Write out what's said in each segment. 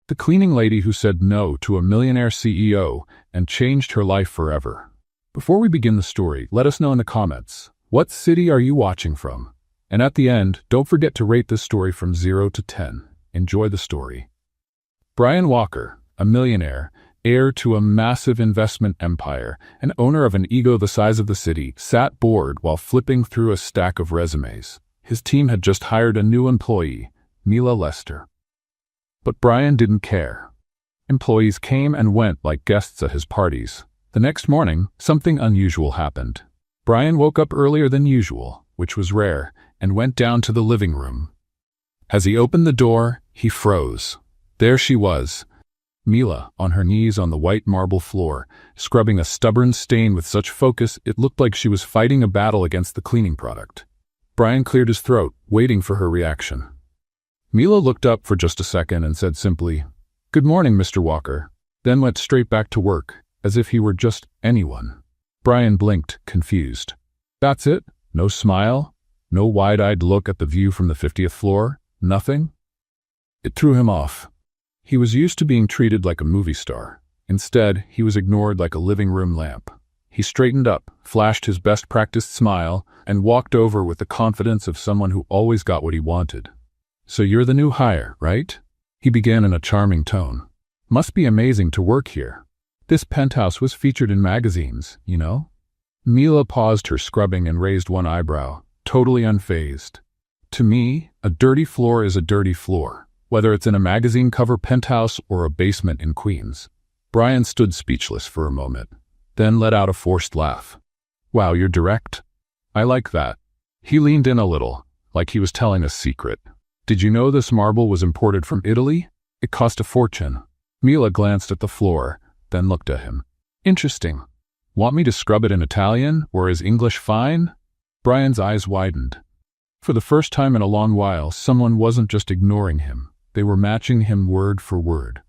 The cleaning lady who said no to a millionaire CEO and changed her life forever. Before we begin the story, let us know in the comments, what city are you watching from? And at the end, don't forget to rate this story from 0 to 10. Enjoy the story. Brian Walker, a millionaire, heir to a massive investment empire, and owner of an ego the size of the city, sat bored while flipping through a stack of resumes. His team had just hired a new employee, Mila Lester. But Brian didn't care. Employees came and went like guests at his parties. The next morning, something unusual happened. Brian woke up earlier than usual, which was rare, and went down to the living room. As he opened the door, he froze. There she was, Mila, on her knees on the white marble floor, scrubbing a stubborn stain with such focus it looked like she was fighting a battle against the cleaning product. Brian cleared his throat, waiting for her reaction. Mila looked up for just a second and said simply, "Good morning, Mr. Walker," then went straight back to work, as if he were just anyone. Brian blinked, confused. That's it? No smile? No wide-eyed look at the view from the 50th floor? Nothing? It threw him off. He was used to being treated like a movie star. Instead, he was ignored like a living room lamp. He straightened up, flashed his best practiced smile, and walked over with the confidence of someone who always got what he wanted. "So you're the new hire, right?" He began in a charming tone. "Must be amazing to work here. This penthouse was featured in magazines, you know?" Mila paused her scrubbing and raised one eyebrow, totally unfazed. "To me, a dirty floor is a dirty floor, whether it's in a magazine cover penthouse or a basement in Queens." Brian stood speechless for a moment, then let out a forced laugh. "Wow, you're direct. I like that." He leaned in a little, like he was telling a secret. "Did you know this marble was imported from Italy? It cost a fortune." Mila glanced at the floor, then looked at him. "Interesting. Want me to scrub it in Italian, or is English fine?" Brian's eyes widened. For the first time in a long while, someone wasn't just ignoring him. They were matching him word for word.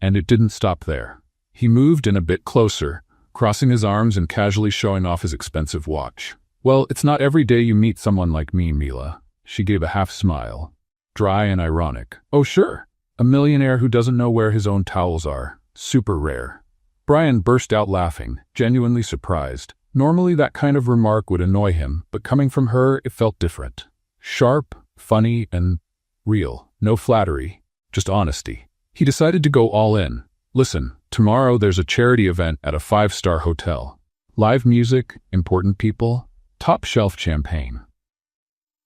And it didn't stop there. He moved in a bit closer, crossing his arms and casually showing off his expensive watch. "Well, it's not every day you meet someone like me, Mila." She gave a half smile, dry and ironic. "Oh, sure. A millionaire who doesn't know where his own towels are. Super rare." Brian burst out laughing, genuinely surprised. Normally that kind of remark would annoy him, but coming from her, it felt different. Sharp, funny, and real. No flattery, just honesty. He decided to go all in. "Listen, tomorrow there's a charity event at a 5-star hotel. Live music, important people, top-shelf champagne."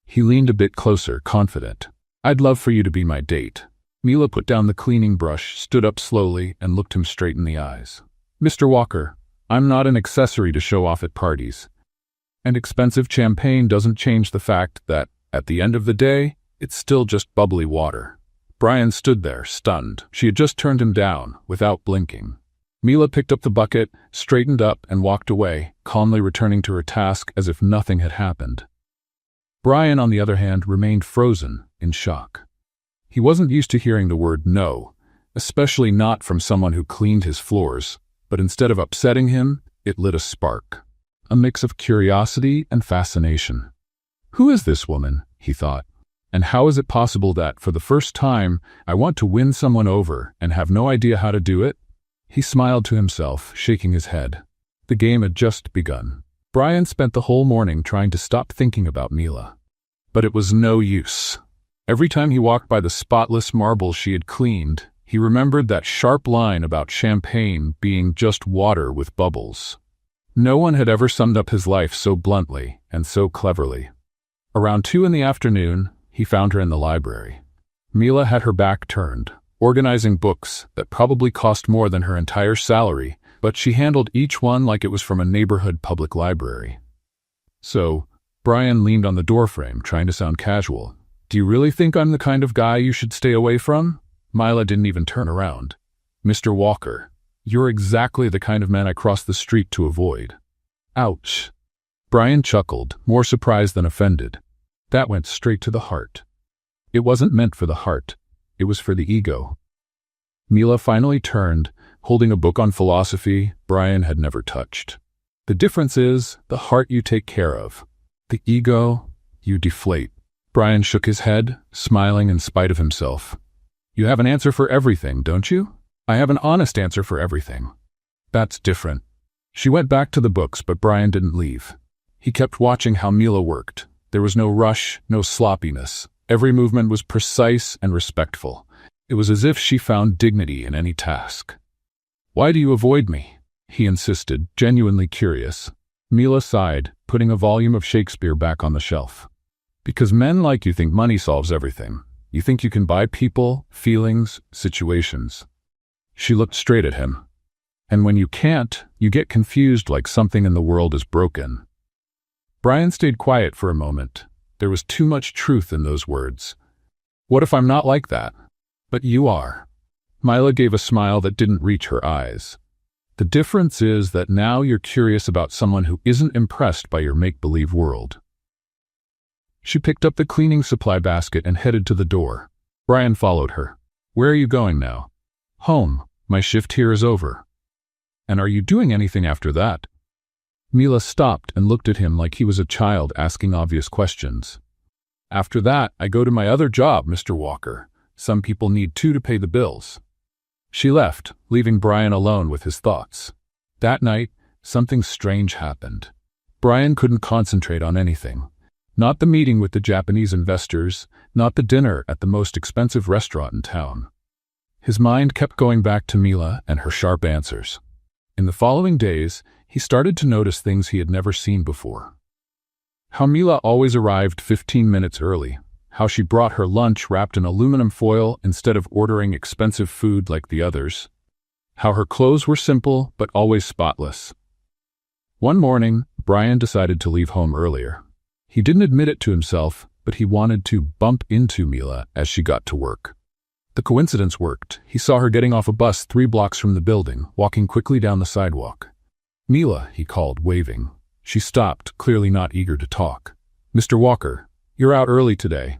He leaned a bit closer, confident. "I'd love for you to be my date." Mila put down the cleaning brush, stood up slowly, and looked him straight in the eyes. "Mr. Walker, I'm not an accessory to show off at parties. And expensive champagne doesn't change the fact that, at the end of the day, it's still just bubbly water." Brian stood there, stunned. She had just turned him down, without blinking. Mila picked up the bucket, straightened up, and walked away, calmly returning to her task as if nothing had happened. Brian, on the other hand, remained frozen, in shock. He wasn't used to hearing the word no, especially not from someone who cleaned his floors, but instead of upsetting him, it lit a spark. A mix of curiosity and fascination. "Who is this woman?" he thought. "And how is it possible that, for the first time, I want to win someone over and have no idea how to do it?" He smiled to himself, shaking his head. The game had just begun. Brian spent the whole morning trying to stop thinking about Mila. But it was no use. Every time he walked by the spotless marble she had cleaned, he remembered that sharp line about champagne being just water with bubbles. No one had ever summed up his life so bluntly and so cleverly. Around 2 in the afternoon, he found her in the library. Mila had her back turned, organizing books that probably cost more than her entire salary, but she handled each one like it was from a neighborhood public library. "So," Brian leaned on the doorframe, trying to sound casual, "do you really think I'm the kind of guy you should stay away from?" Mila didn't even turn around. "Mr. Walker, you're exactly the kind of man I crossed the street to avoid." Ouch. Brian chuckled, more surprised than offended. That went straight to the heart. It wasn't meant for the heart. It was for the ego. Mila finally turned, holding a book on philosophy Brian had never touched. "The difference is, the heart you take care of. The ego, you deflate." Brian shook his head, smiling in spite of himself. You have an answer for everything, don't you? I have an honest answer for everything. That's different. She went back to the books, but Brian didn't leave. He kept watching how Mila worked. There was no rush, no sloppiness. Every movement was precise and respectful. It was as if she found dignity in any task. Why do you avoid me? He insisted, genuinely curious. Mila sighed, putting a volume of Shakespeare back on the shelf. Because men like you think money solves everything. You think you can buy people, feelings, situations. She looked straight at him. And when you can't, you get confused like something in the world is broken. Brian stayed quiet for a moment. There was too much truth in those words. What if I'm not like that? But you are. Mila gave a smile that didn't reach her eyes. The difference is that now you're curious about someone who isn't impressed by your make-believe world. She picked up the cleaning supply basket and headed to the door. Brian followed her. Where are you going now? Home. My shift here is over. And are you doing anything after that? Mila stopped and looked at him like he was a child asking obvious questions. After that, I go to my other job, Mr. Walker. Some people need to pay the bills. She left, leaving Brian alone with his thoughts. That night, something strange happened. Brian couldn't concentrate on anything. Not the meeting with the Japanese investors, not the dinner at the most expensive restaurant in town. His mind kept going back to Mila and her sharp answers. In the following days, he started to notice things he had never seen before. How Mila always arrived 15 minutes early. How she brought her lunch wrapped in aluminum foil instead of ordering expensive food like the others. How her clothes were simple but always spotless. One morning, Brian decided to leave home earlier. He didn't admit it to himself, but he wanted to bump into Mila as she got to work. The coincidence worked. He saw her getting off a bus 3 blocks from the building, walking quickly down the sidewalk. Mila, he called, waving. She stopped, clearly not eager to talk. Mr. Walker, you're out early today.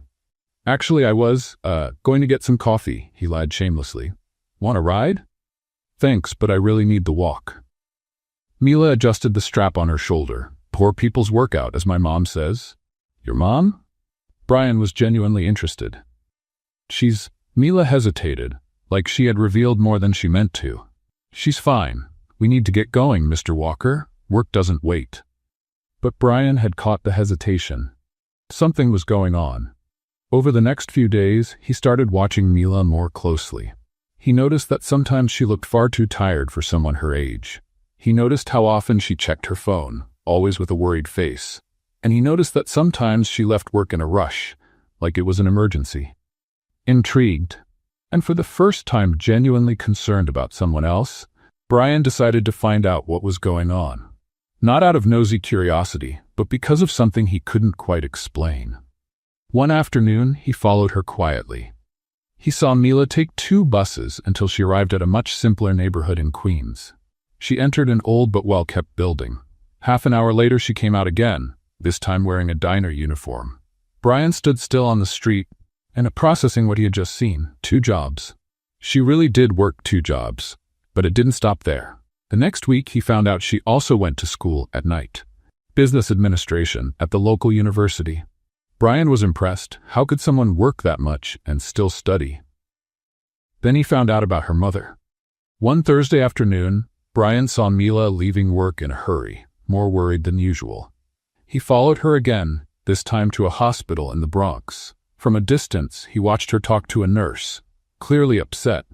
Actually, I was, going to get some coffee, he lied shamelessly. Want a ride? Thanks, but I really need the walk. Mila adjusted the strap on her shoulder. Poor people's workout, as my mom says. Your mom? Brian was genuinely interested. Mila hesitated, like she had revealed more than she meant to. She's fine. We need to get going, Mr. Walker. Work doesn't wait. But Brian had caught the hesitation. Something was going on. Over the next few days, he started watching Mila more closely. He noticed that sometimes she looked far too tired for someone her age. He noticed how often she checked her phone, always with a worried face. And he noticed that sometimes she left work in a rush, like it was an emergency. Intrigued, and for the first time genuinely concerned about someone else, Brian decided to find out what was going on. Not out of nosy curiosity, but because of something he couldn't quite explain. One afternoon, he followed her quietly. He saw Mila take 2 buses until she arrived at a much simpler neighborhood in Queens. She entered an old but well-kept building. Half an hour later, she came out again, this time wearing a diner uniform. Brian stood still on the street, and processing what he had just seen. 2 jobs. She really did work 2 jobs, but it didn't stop there. The next week, he found out she also went to school at night. Business administration at the local university. Brian was impressed. How could someone work that much and still study? Then he found out about her mother. One Thursday afternoon, Brian saw Mila leaving work in a hurry, more worried than usual. He followed her again, this time to a hospital in the Bronx. From a distance, he watched her talk to a nurse, clearly upset.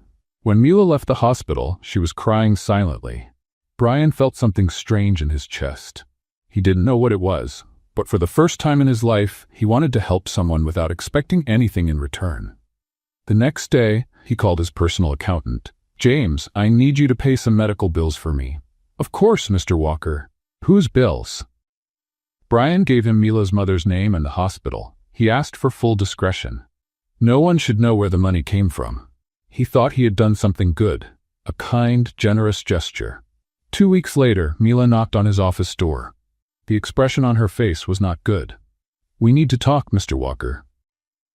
When Mila left the hospital, she was crying silently. Brian felt something strange in his chest. He didn't know what it was, but for the first time in his life, he wanted to help someone without expecting anything in return. The next day, he called his personal accountant. James, I need you to pay some medical bills for me. Of course, Mr. Walker. Whose bills? Brian gave him Mila's mother's name and the hospital. He asked for full discretion. No one should know where the money came from. He thought he had done something good, a kind, generous gesture. 2 weeks later, Mila knocked on his office door. The expression on her face was not good. We need to talk, Mr. Walker.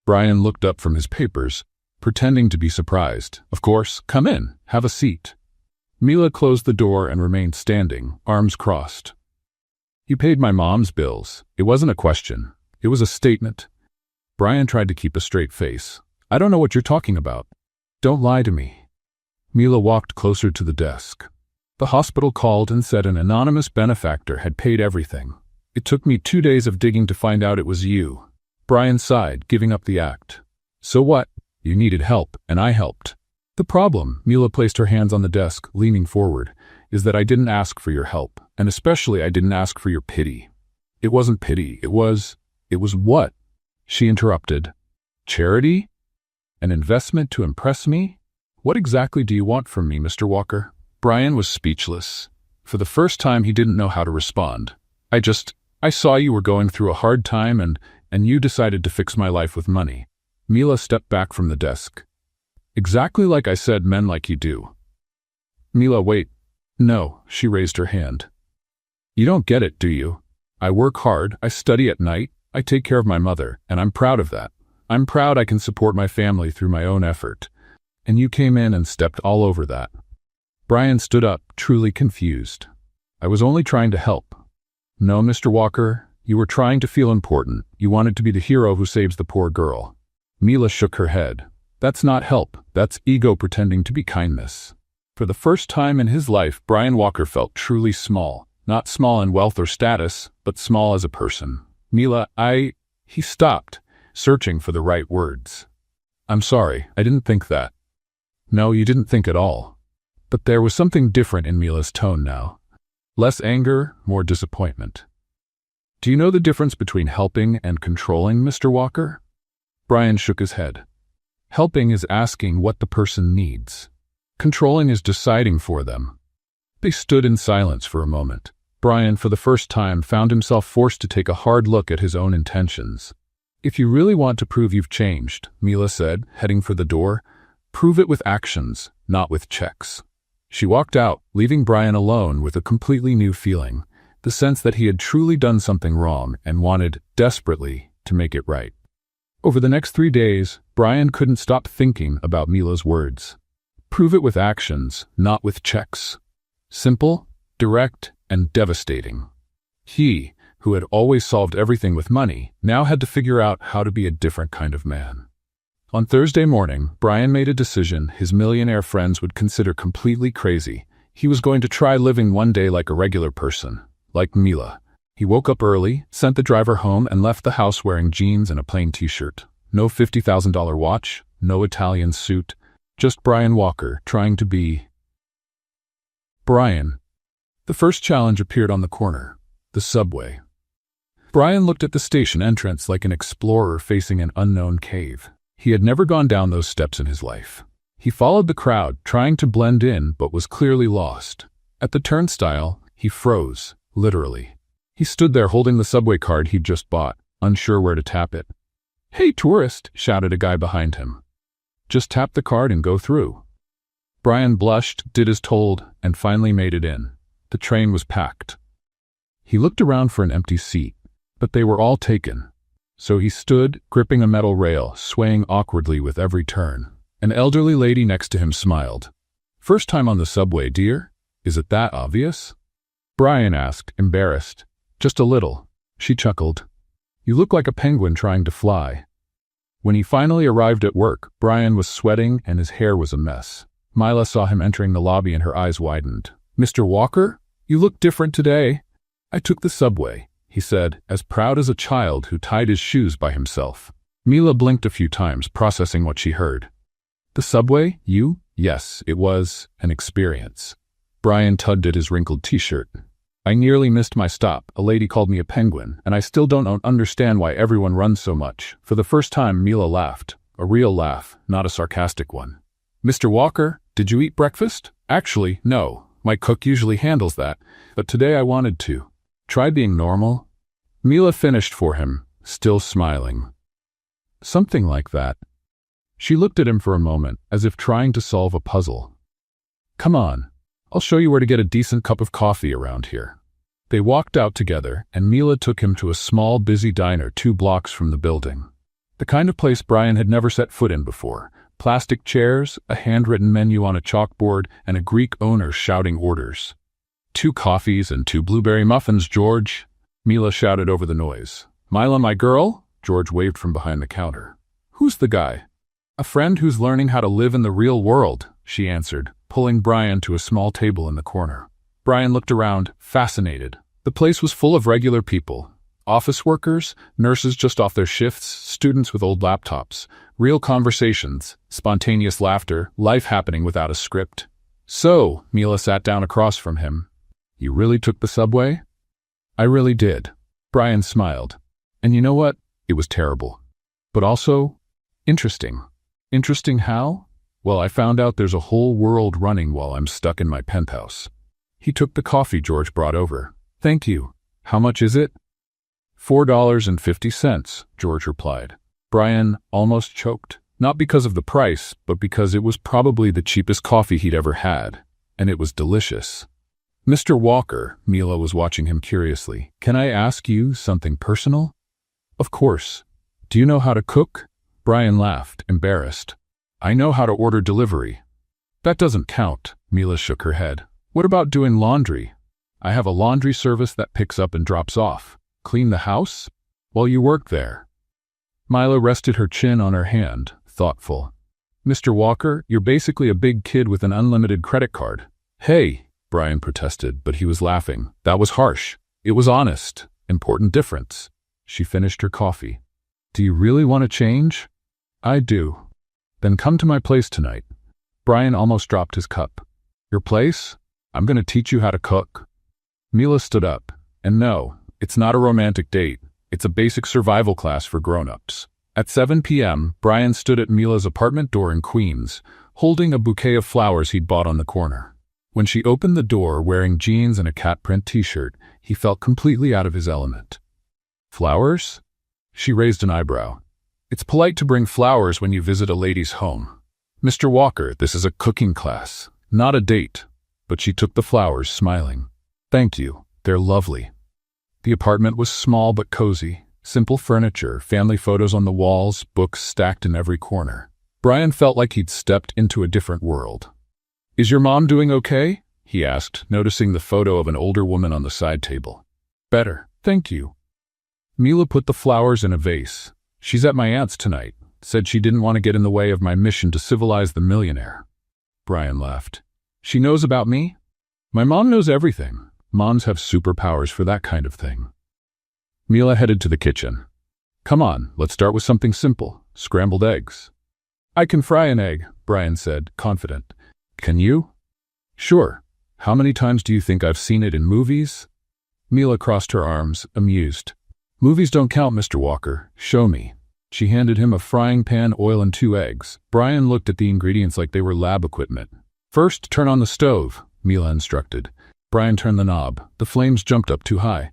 Brian looked up from his papers, pretending to be surprised. Of course, come in, have a seat. Mila closed the door and remained standing, arms crossed. You paid my mom's bills. It wasn't a question. It was a statement. Brian tried to keep a straight face. I don't know what you're talking about. Don't lie to me. Mila walked closer to the desk. The hospital called and said an anonymous benefactor had paid everything. It took me 2 days of digging to find out it was you. Brian sighed, giving up the act. So what? You needed help, and I helped. The problem, Mila placed her hands on the desk, leaning forward, is that I didn't ask for your help, and especially I didn't ask for your pity. It wasn't pity, it was what? She interrupted. Charity? An investment to impress me? What exactly do you want from me, Mr. Walker? Brian was speechless. For the first time, he didn't know how to respond. I saw you were going through a hard time and you decided to fix my life with money. Mila stepped back from the desk. Exactly like I said, men like you do. Mila, wait. No, she raised her hand. You don't get it, do you? I work hard, I study at night, I take care of my mother, and I'm proud of that. I'm proud I can support my family through my own effort. And you came in and stepped all over that. Brian stood up, truly confused. I was only trying to help. No, Mr. Walker, you were trying to feel important. You wanted to be the hero who saves the poor girl. Mila shook her head. That's not help, that's ego pretending to be kindness. For the first time in his life, Brian Walker felt truly small. Not small in wealth or status, but small as a person. Mila, He stopped, searching for the right words. I'm sorry, I didn't think that. No, you didn't think at all. But there was something different in Mila's tone now. Less anger, more disappointment. Do you know the difference between helping and controlling, Mr. Walker? Brian shook his head. Helping is asking what the person needs. Controlling is deciding for them. They stood in silence for a moment. Brian, for the first time, found himself forced to take a hard look at his own intentions. If you really want to prove you've changed, Mila said, heading for the door, prove it with actions, not with checks. She walked out, leaving Brian alone with a completely new feeling, the sense that he had truly done something wrong and wanted, desperately, to make it right. Over the next 3 days, Brian couldn't stop thinking about Mila's words. Prove it with actions, not with checks. Simple, direct, and devastating. He, who had always solved everything with money, now had to figure out how to be a different kind of man. On Thursday morning, Brian made a decision his millionaire friends would consider completely crazy. He was going to try living one day like a regular person, like Mila. He woke up early, sent the driver home, and left the house wearing jeans and a plain t-shirt. No $50,000 watch, no Italian suit, just Brian Walker trying to be Brian. The first challenge appeared on the corner, the subway. Brian looked at the station entrance like an explorer facing an unknown cave. He had never gone down those steps in his life. He followed the crowd, trying to blend in, but was clearly lost. At the turnstile, he froze, literally. He stood there holding the subway card he'd just bought, unsure where to tap it. "Hey, tourist!" shouted a guy behind him. "Just tap the card and go through." Brian blushed, did as told, and finally made it in. The train was packed. He looked around for an empty seat, but they were all taken. So he stood, gripping a metal rail, swaying awkwardly with every turn. An elderly lady next to him smiled. "First time on the subway, dear? Is it that obvious?" Brian asked, embarrassed. "Just a little." She chuckled. "You look like a penguin trying to fly." When he finally arrived at work, Brian was sweating and his hair was a mess. Mila saw him entering the lobby and her eyes widened. "Mr. Walker, you look different today." "I took the subway," he said, as proud as a child who tied his shoes by himself. Mila blinked a few times, processing what she heard. "The subway? You?" "Yes, it was an experience." Brian tugged at his wrinkled t-shirt. "I nearly missed my stop. A lady called me a penguin, and I still don't understand why everyone runs so much." For the first time, Mila laughed. A real laugh, not a sarcastic one. "Mr. Walker, did you eat breakfast?" "Actually, no. My cook usually handles that, but today I wanted to. Try being normal." Mila finished for him, still smiling. "Something like that." She looked at him for a moment, as if trying to solve a puzzle. "Come on. I'll show you where to get a decent cup of coffee around here." They walked out together, and Mila took him to a small, busy diner 2 blocks from the building. The kind of place Brian had never set foot in before. Plastic chairs, a handwritten menu on a chalkboard, and a Greek owner shouting orders. 2 coffees and 2 blueberry muffins, George," Mila shouted over the noise. "Mila, my girl?" George waved from behind the counter. "Who's the guy?" A friend who's learning how to live in the real world, she answered, pulling Brian to a small table in the corner. Brian looked around, fascinated. The place was full of regular people. Office workers, nurses just off their shifts, students with old laptops, real conversations, spontaneous laughter, life happening without a script. So, Mila sat down across from him. You really took the subway? I really did. Brian smiled. And you know what? It was terrible. But also, interesting. Interesting how? Well, I found out there's a whole world running while I'm stuck in my penthouse. He took the coffee George brought over. Thank you. How much is it? $4.50, George replied. Brian almost choked, not because of the price, but because it was probably the cheapest coffee he'd ever had, and it was delicious. Mr. Walker, Mila was watching him curiously. Can I ask you something personal? Of course. Do you know how to cook? Brian laughed, embarrassed. I know how to order delivery. That doesn't count, Mila shook her head. What about doing laundry? I have a laundry service that picks up and drops off. Clean the house? While you work there. Mila rested her chin on her hand, thoughtful. Mr. Walker, you're basically a big kid with an unlimited credit card. Hey, Brian protested, but he was laughing. That was harsh. It was honest. Important difference. She finished her coffee. Do you really want to change? I do. Then come to my place tonight. Brian almost dropped his cup. Your place? I'm going to teach you how to cook. Mila stood up. And no, it's not a romantic date. It's a basic survival class for grown-ups. At 7 p.m., Brian stood at Mila's apartment door in Queens, holding a bouquet of flowers he'd bought on the corner. When she opened the door wearing jeans and a cat print t-shirt, he felt completely out of his element. Flowers? She raised an eyebrow. It's polite to bring flowers when you visit a lady's home. Mr. Walker, this is a cooking class, not a date. But she took the flowers, smiling. Thank you. They're lovely. The apartment was small but cozy. Simple furniture, family photos on the walls, books stacked in every corner. Brian felt like he'd stepped into a different world. Is your mom doing okay? He asked, noticing the photo of an older woman on the side table. Better, thank you. Mila put the flowers in a vase. She's at my aunt's tonight. Said she didn't want to get in the way of my mission to civilize the millionaire. Brian laughed. She knows about me? My mom knows everything. Moms have superpowers for that kind of thing. Mila headed to the kitchen. Come on, let's start with something simple. Scrambled eggs. I can fry an egg, Brian said, confident. Can you? Sure. How many times do you think I've seen it in movies? Mila crossed her arms, amused. Movies don't count, Mr. Walker. Show me. She handed him a frying pan, oil, and 2 eggs. Brian looked at the ingredients like they were lab equipment. First, turn on the stove, Mila instructed. Brian turned the knob. The flames jumped up too high.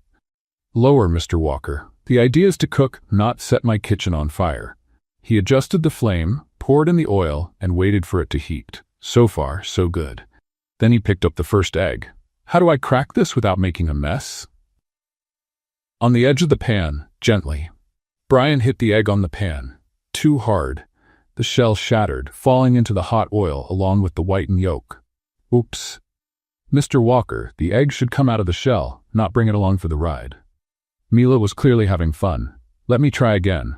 Lower, Mr. Walker. The idea is to cook, not set my kitchen on fire. He adjusted the flame, poured in the oil, and waited for it to heat. So far, so good. Then he picked up the first egg. How do I crack this without making a mess? On the edge of the pan, gently. Brian hit the egg on the pan. Too hard. The shell shattered, falling into the hot oil along with the whitened yolk. Oops. Mr. Walker, the egg should come out of the shell, not bring it along for the ride. Mila was clearly having fun. Let me try again.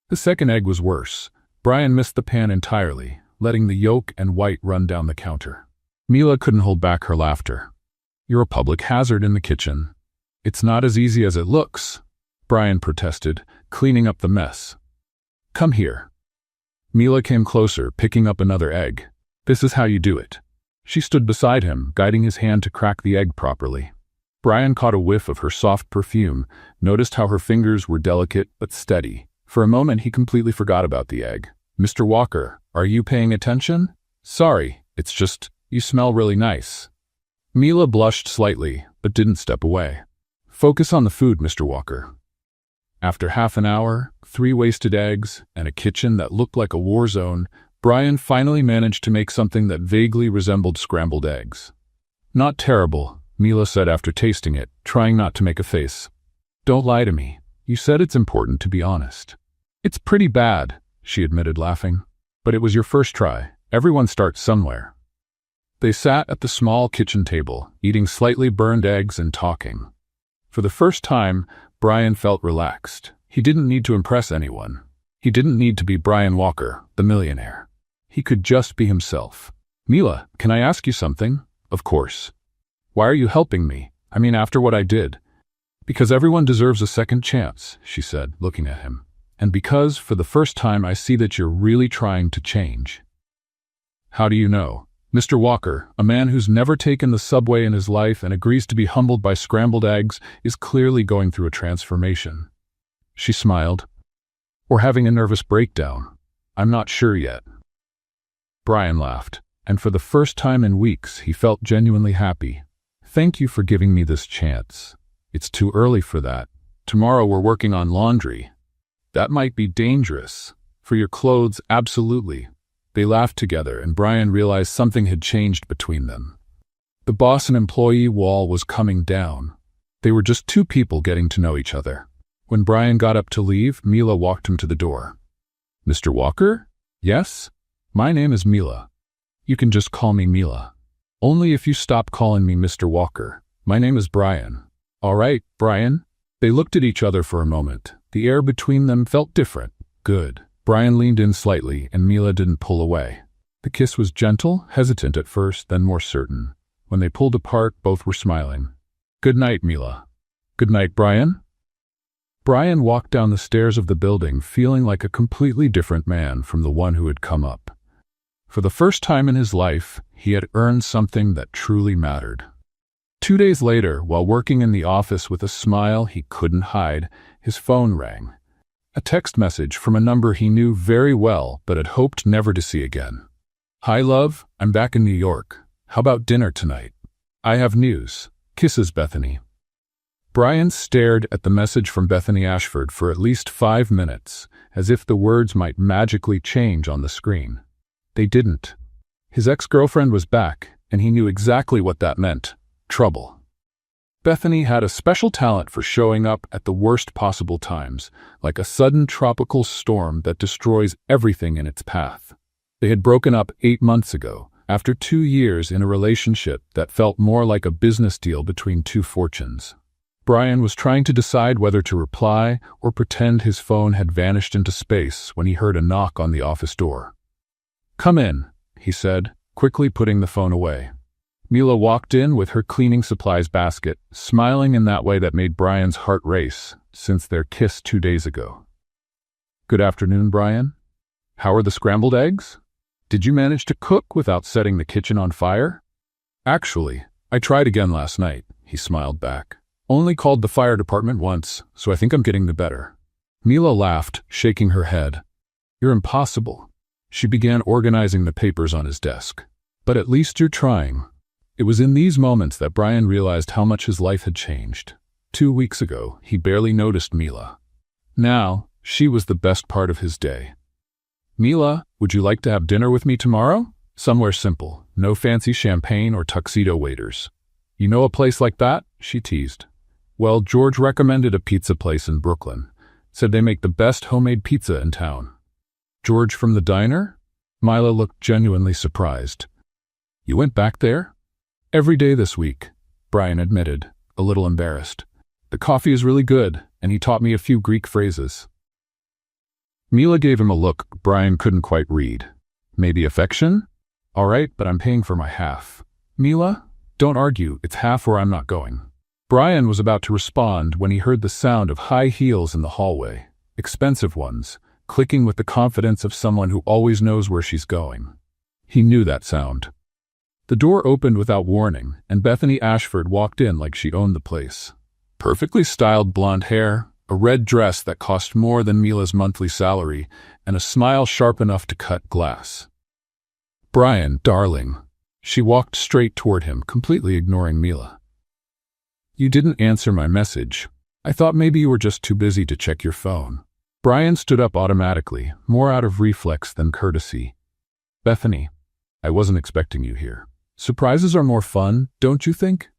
The second egg was worse. Brian missed the pan entirely, letting the yolk and white run down the counter. Mila couldn't hold back her laughter. You're a public hazard in the kitchen. It's not as easy as it looks, Brian protested, cleaning up the mess. Come here. Mila came closer, picking up another egg. This is how you do it. She stood beside him, guiding his hand to crack the egg properly. Brian caught a whiff of her soft perfume, noticed how her fingers were delicate but steady. For a moment, he completely forgot about the egg. Mr. Walker, are you paying attention? Sorry, it's just, you smell really nice. Mila blushed slightly, but didn't step away. Focus on the food, Mr. Walker. After half an hour, 3 wasted eggs, and a kitchen that looked like a war zone, Brian finally managed to make something that vaguely resembled scrambled eggs. Not terrible, Mila said after tasting it, trying not to make a face. Don't lie to me. You said it's important to be honest. It's pretty bad, she admitted, laughing. But it was your first try. Everyone starts somewhere. They sat at the small kitchen table, eating slightly burned eggs and talking. For the first time, Brian felt relaxed. He didn't need to impress anyone. He didn't need to be Brian Walker, the millionaire. He could just be himself. "Mila, can I ask you something?" "Of course." "Why are you helping me? I mean, after what I did." "Because everyone deserves a second chance," she said, looking at him. "And because, for the first time, I see that you're really trying to change." "How do you know?" Mr. Walker, a man who's never taken the subway in his life and agrees to be humbled by scrambled eggs, is clearly going through a transformation. She smiled. "Or having a nervous breakdown. I'm not sure yet." Brian laughed, and for the first time in weeks, he felt genuinely happy. "Thank you for giving me this chance. It's too early for that. Tomorrow we're working on laundry." "That might be dangerous." "For your clothes, absolutely." They laughed together, and Brian realized something had changed between them. The boss and employee wall was coming down. They were just two people getting to know each other. When Brian got up to leave, Mila walked him to the door. "Mr. Walker?" "Yes? My name is Mila. You can just call me Mila. Only if you stop calling me Mr. Walker. My name is Brian." "All right, Brian." They looked at each other for a moment. The air between them felt different. Good. Brian leaned in slightly, and Mila didn't pull away. The kiss was gentle, hesitant at first, then more certain. When they pulled apart, both were smiling. "Good night, Mila." "Good night, Brian." Brian walked down the stairs of the building, feeling like a completely different man from the one who had come up. For the first time in his life, he had earned something that truly mattered. 2 days later, while working in the office with a smile he couldn't hide, his phone rang. A text message from a number he knew very well but had hoped never to see again. "Hi, love. I'm back in New York. How about dinner tonight? I have news. Kisses, Bethany." Brian stared at the message from Bethany Ashford for at least 5 minutes, as if the words might magically change on the screen. They didn't. His ex-girlfriend was back, and he knew exactly what that meant. Trouble. Bethany had a special talent for showing up at the worst possible times, like a sudden tropical storm that destroys everything in its path. They had broken up 8 months ago, after 2 years in a relationship that felt more like a business deal between two fortunes. Brian was trying to decide whether to reply or pretend his phone had vanished into space when he heard a knock on the office door. "Come in," he said, quickly putting the phone away. Mila walked in with her cleaning supplies basket, smiling in that way that made Brian's heart race since their kiss 2 days ago. "Good afternoon, Brian. How are the scrambled eggs? Did you manage to cook without setting the kitchen on fire?" "Actually, I tried again last night," he smiled back. "Only called the fire department once, so I think I'm getting the better." Mila laughed, shaking her head. "You're impossible." She began organizing the papers on his desk. "But at least you're trying." It was in these moments that Brian realized how much his life had changed. 2 weeks ago, he barely noticed Mila. Now, she was the best part of his day. "Mila, would you like to have dinner with me tomorrow? Somewhere simple, no fancy champagne or tuxedo waiters." "You know a place like that?" she teased. "Well, George recommended a pizza place in Brooklyn. Said they make the best homemade pizza in town." "George from the diner?" Mila looked genuinely surprised. "You went back there?" "Every day this week," Brian admitted, a little embarrassed. "The coffee is really good, and he taught me a few Greek phrases." Mila gave him a look Brian couldn't quite read. "Maybe affection?" "All right, but I'm paying for my half." "Mila, don't argue, it's half or I'm not going." Brian was about to respond when he heard the sound of high heels in the hallway, expensive ones, clicking with the confidence of someone who always knows where she's going. He knew that sound. The door opened without warning, and Bethany Ashford walked in like she owned the place. Perfectly styled blonde hair, a red dress that cost more than Mila's monthly salary, and a smile sharp enough to cut glass. "Brian, darling." She walked straight toward him, completely ignoring Mila. "You didn't answer my message. I thought maybe you were just too busy to check your phone." Brian stood up automatically, more out of reflex than courtesy. "Bethany, I wasn't expecting you here. Surprises are more fun, don't you think?"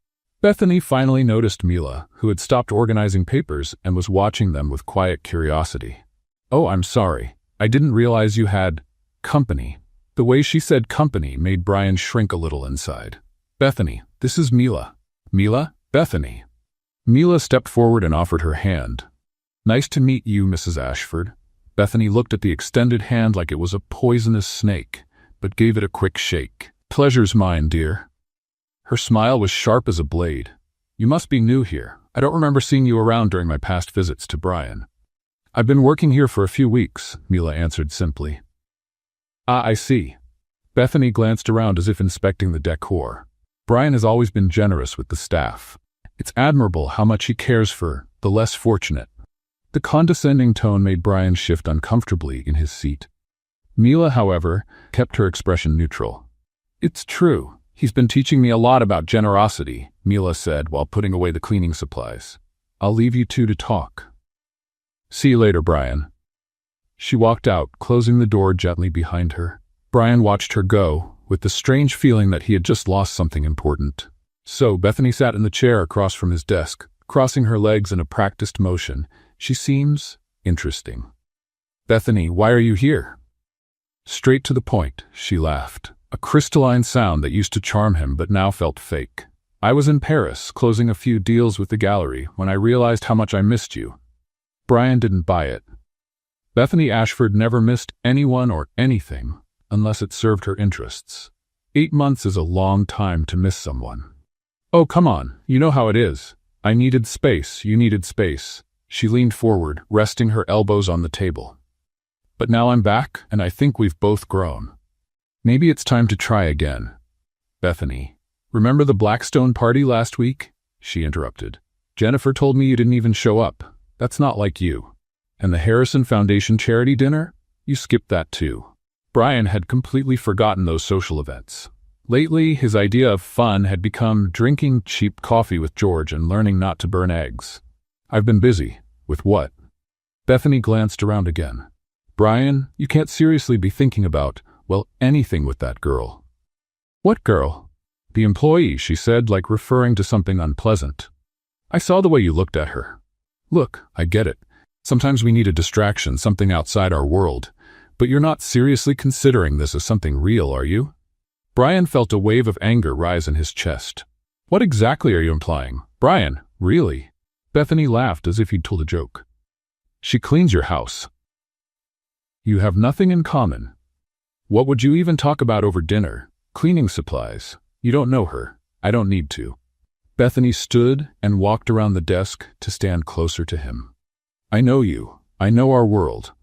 Bethany finally noticed Mila, who had stopped organizing papers and was watching them with quiet curiosity. "Oh, I'm sorry. I didn't realize you had company." The way she said company made Brian shrink a little inside. "Bethany, this is Mila." "Mila? Bethany." Mila stepped forward and offered her hand. "Nice to meet you, Mrs. Ashford." Bethany looked at the extended hand like it was a poisonous snake, but gave it a quick shake. "Pleasure's mine, dear." Her smile was sharp as a blade. "You must be new here. I don't remember seeing you around during my past visits to Brian." "I've been working here for a few weeks," Mila answered simply. "Ah, I see." Bethany glanced around as if inspecting the decor. Brian has always been generous with the staff. It's admirable how much he cares for the less fortunate. The condescending tone made Brian shift uncomfortably in his seat. Mila, however, kept her expression neutral. "It's true. He's been teaching me a lot about generosity," Mila said while putting away the cleaning supplies. "I'll leave you two to talk." "See you later, Brian." She walked out, closing the door gently behind her. Brian watched her go, with the strange feeling that he had just lost something important. So Bethany sat in the chair across from his desk, crossing her legs in a practiced motion. "She seems interesting." "Bethany, why are you here?" "Straight to the point," she laughed, a crystalline sound that used to charm him but now felt fake. "I was in Paris, closing a few deals with the gallery, when I realized how much I missed you." Brian didn't buy it. Bethany Ashford never missed anyone or anything, unless it served her interests. 8 months is a long time to miss someone. "Oh, come on, you know how it is. I needed space, you needed space." She leaned forward, resting her elbows on the table. "But now I'm back, and I think we've both grown. Maybe it's time to try again." "Bethany, remember the Blackstone party last week?" she interrupted. "Jennifer told me you didn't even show up. That's not like you. And the Harrison Foundation charity dinner? You skipped that too." Brian had completely forgotten those social events. Lately, his idea of fun had become drinking cheap coffee with George and learning not to burn eggs. "I've been busy." "With what?" Bethany glanced around again. "Brian, you can't seriously be thinking about, well, anything with that girl." "What girl?" "The employee," she said, like referring to something unpleasant. "I saw the way you looked at her. Look, I get it. Sometimes we need a distraction, something outside our world. But you're not seriously considering this as something real, are you?" Brian felt a wave of anger rise in his chest. "What exactly are you implying? Brian, really?" Bethany laughed as if he'd told a joke. "She cleans your house. You have nothing in common. What would you even talk about over dinner? Cleaning supplies. You don't know her. I don't need to." Bethany stood and walked around the desk to stand closer to him. "I know you. I know our world.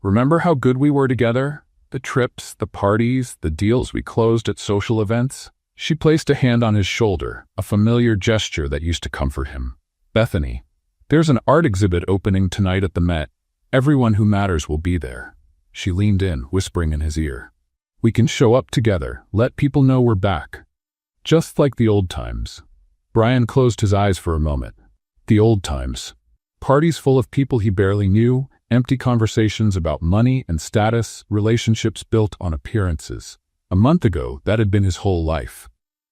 Remember how good we were together? The trips, the parties, the deals we closed at social events?" She placed a hand on his shoulder, a familiar gesture that used to comfort him. "Bethany, there's an art exhibit opening tonight at the Met. Everyone who matters will be there." She leaned in, whispering in his ear. "We can show up together, let people know we're back. Just like the old times." Brian closed his eyes for a moment. The old times. Parties full of people he barely knew, empty conversations about money and status, relationships built on appearances. A month ago, that had been his whole life.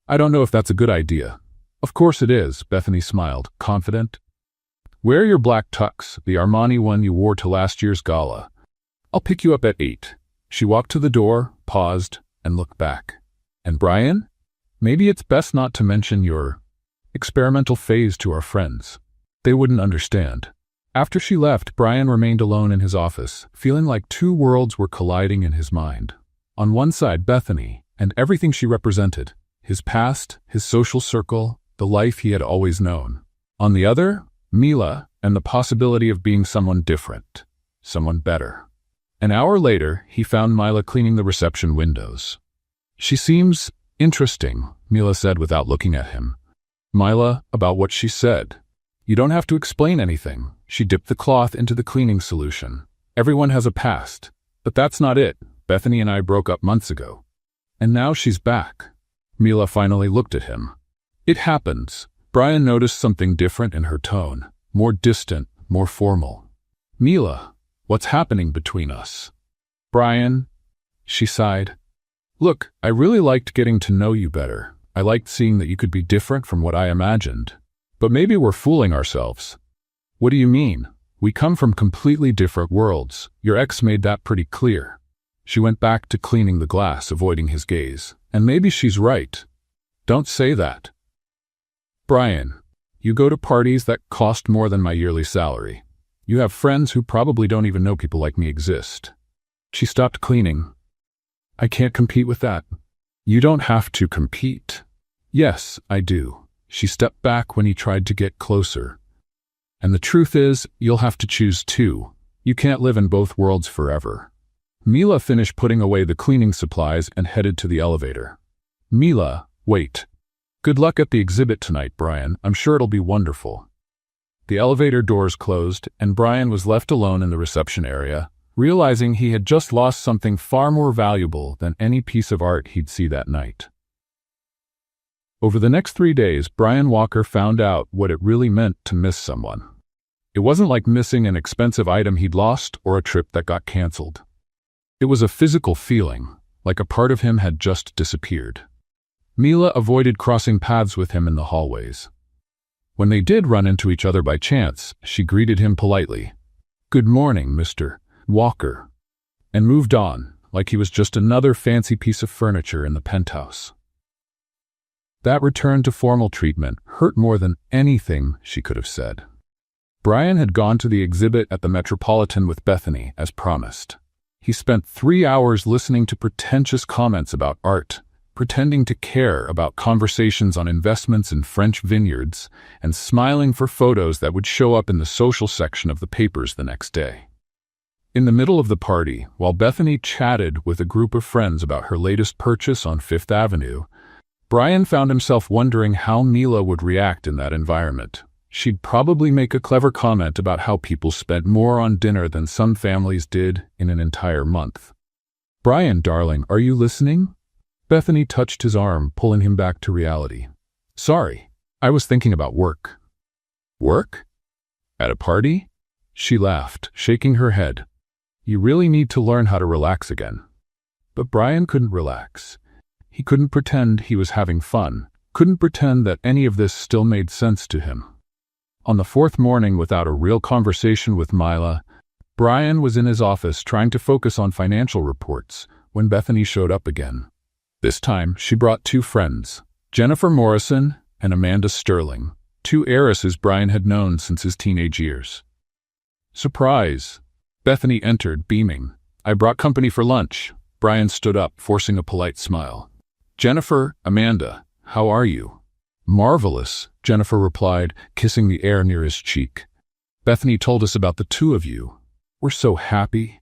"I don't know if that's a good idea." "Of course it is," Bethany smiled, confident. "Wear your black tux, the Armani one you wore to last year's gala. I'll pick you up at 8. She walked to the door, paused, and looked back. "And Brian? Maybe it's best not to mention your experimental phase to our friends. They wouldn't understand." After she left, Brian remained alone in his office, feeling like two worlds were colliding in his mind. On one side, Bethany, and everything she represented, his past, his social circle, the life he had always known. On the other, Mila, and the possibility of being someone different, someone better. An hour later, he found Mila cleaning the reception windows. "She seems interesting," Mila said without looking at him. "Mila, about what she said. You don't have to explain anything." She dipped the cloth into the cleaning solution. "Everyone has a past. But that's not it. Bethany and I broke up months ago. And now she's back." Mila finally looked at him. "It happens." Brian noticed something different in her tone, more distant, more formal. "Mila, what's happening between us?" "Brian," she sighed. "Look, I really liked getting to know you better. I liked seeing that you could be different from what I imagined. But maybe we're fooling ourselves." "What do you mean? We come from completely different worlds. Your ex made that pretty clear." She went back to cleaning the glass, avoiding his gaze. "And maybe she's right." "Don't say that." "Brian, you go to parties that cost more than my yearly salary. You have friends who probably don't even know people like me exist. She stopped cleaning. I can't compete with that. You don't have to compete. Yes, I do. She stepped back when he tried to get closer. And the truth is, you'll have to choose too. You can't live in both worlds forever. Mila finished putting away the cleaning supplies and headed to the elevator. Mila, wait. Good luck at the exhibit tonight, Brian. I'm sure it'll be wonderful. The elevator doors closed, and Brian was left alone in the reception area, realizing he had just lost something far more valuable than any piece of art he'd see that night. Over the next 3 days, Brian Walker found out what it really meant to miss someone. It wasn't like missing an expensive item he'd lost or a trip that got canceled. It was a physical feeling, like a part of him had just disappeared. Mila avoided crossing paths with him in the hallways. When they did run into each other by chance, she greeted him politely. "Good morning, Mr. Walker," and moved on, like he was just another fancy piece of furniture in the penthouse. That return to formal treatment hurt more than anything she could have said. Brian had gone to the exhibit at the Metropolitan with Bethany, as promised. He spent 3 hours listening to pretentious comments about art, pretending to care about conversations on investments in French vineyards, and smiling for photos that would show up in the social section of the papers the next day. In the middle of the party, while Bethany chatted with a group of friends about her latest purchase on Fifth Avenue, Brian found himself wondering how Mila would react in that environment. She'd probably make a clever comment about how people spent more on dinner than some families did in an entire month. "Brian, darling, are you listening?" Bethany touched his arm, pulling him back to reality. "Sorry, I was thinking about work." "Work? At a party?" She laughed, shaking her head. "You really need to learn how to relax again." But Brian couldn't relax. He couldn't pretend he was having fun, couldn't pretend that any of this still made sense to him. On the 4th morning, without a real conversation with Mila, Brian was in his office trying to focus on financial reports when Bethany showed up again. This time, she brought 2 friends, Jennifer Morrison and Amanda Sterling, 2 heiresses Brian had known since his teenage years. "Surprise!" Bethany entered, beaming. "I brought company for lunch." Brian stood up, forcing a polite smile. "Jennifer, Amanda, how are you?" "Marvelous," Jennifer replied, kissing the air near his cheek. "Bethany told us about the 2 of you. We're so happy."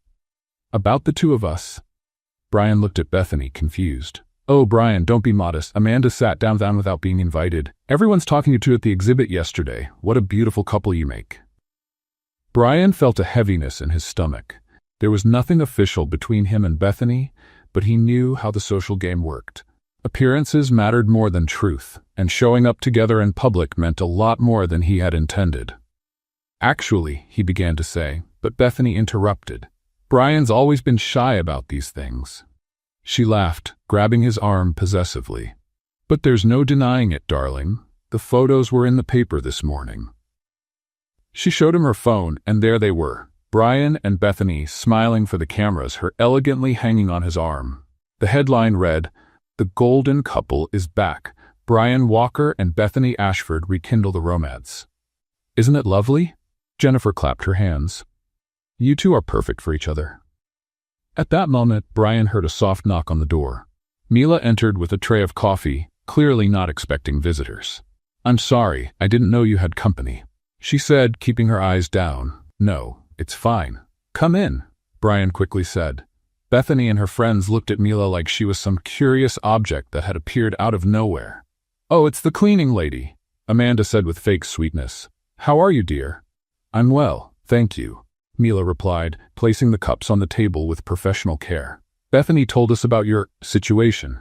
"About the 2 of us?" Brian looked at Bethany, confused. "Oh, Brian, don't be modest. Amanda sat down without being invited. Everyone's talking you 2 at the exhibit yesterday. What a beautiful couple you make." Brian felt a heaviness in his stomach. There was nothing official between him and Bethany, but he knew how the social game worked. Appearances mattered more than truth, and showing up together in public meant a lot more than he had intended. "Actually," he began to say, but Bethany interrupted. "Brian's always been shy about these things." She laughed, grabbing his arm possessively. "But there's no denying it, darling. The photos were in the paper this morning." She showed him her phone, and there they were, Brian and Bethany smiling for the cameras, her elegantly hanging on his arm. The headline read, "The Golden Couple is Back. Brian Walker and Bethany Ashford rekindle the romance." "Isn't it lovely?" Jennifer clapped her hands. "You 2 are perfect for each other." At that moment, Brian heard a soft knock on the door. Mila entered with a tray of coffee, clearly not expecting visitors. "I'm sorry, I didn't know you had company," she said, keeping her eyes down. "No, it's fine. Come in," Brian quickly said. Bethany and her friends looked at Mila like she was some curious object that had appeared out of nowhere. "Oh, it's the cleaning lady," Amanda said with fake sweetness. "How are you, dear?" "I'm well, thank you," Mila replied, placing the cups on the table with professional care. "Bethany told us about your situation."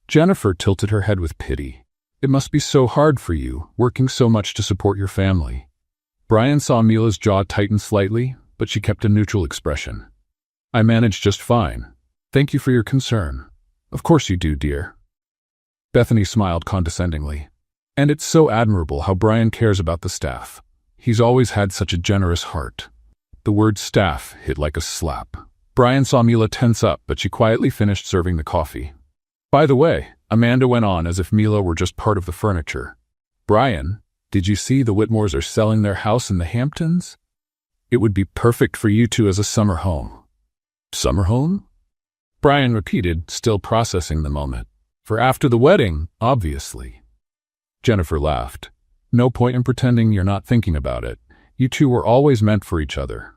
Jennifer tilted her head with pity. "It must be so hard for you, working so much to support your family." Brian saw Mila's jaw tighten slightly, but she kept a neutral expression. "I manage just fine. Thank you for your concern." "Of course you do, dear." Bethany smiled condescendingly. "And it's so admirable how Brian cares about the staff. He's always had such a generous heart." The word staff hit like a slap. Brian saw Mila tense up, but she quietly finished serving the coffee. "By the way," Amanda went on as if Mila were just part of the furniture. "Brian, did you see the Whitmores are selling their house in the Hamptons?" It It would be perfect for you two as a summer home. Summer home? Brian repeated, still processing the moment. For after the wedding, obviously. Jennifer laughed. No point in pretending you're not thinking about it. You two were always meant for each other.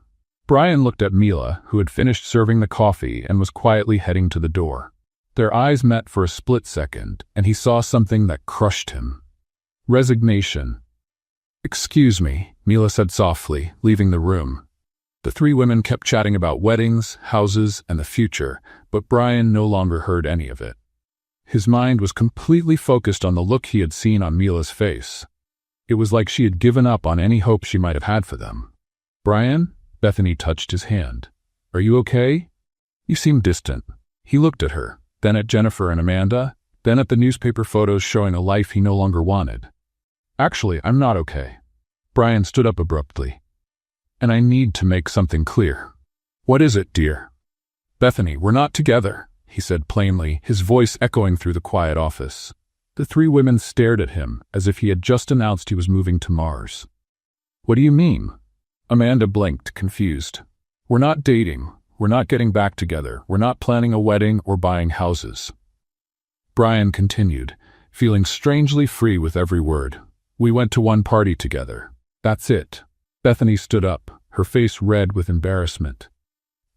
Brian looked at Mila, who had finished serving the coffee and was quietly heading to the door. Their eyes met for a split second, and he saw something that crushed him. Resignation. Excuse me, Mila said softly, leaving the room. The three women kept chatting about weddings, houses, and the future, but Brian no longer heard any of it. His mind was completely focused on the look he had seen on Mila's face. It was like she had given up on any hope she might have had for them. Brian? Bethany touched his hand. Are you okay? You seem distant. He looked at her, then at Jennifer and Amanda, then at the newspaper photos showing a life he no longer wanted. Actually, I'm not okay. Brian stood up abruptly. And I need to make something clear. What is it, dear? Bethany, we're not together, he said plainly, his voice echoing through the quiet office. The three women stared at him as if he had just announced he was moving to Mars. What do you mean? Amanda blinked, confused. We're not dating. We're not getting back together. We're not planning a wedding or buying houses. Brian continued, feeling strangely free with every word. We went to one party together. That's it. Bethany stood up, her face red with embarrassment.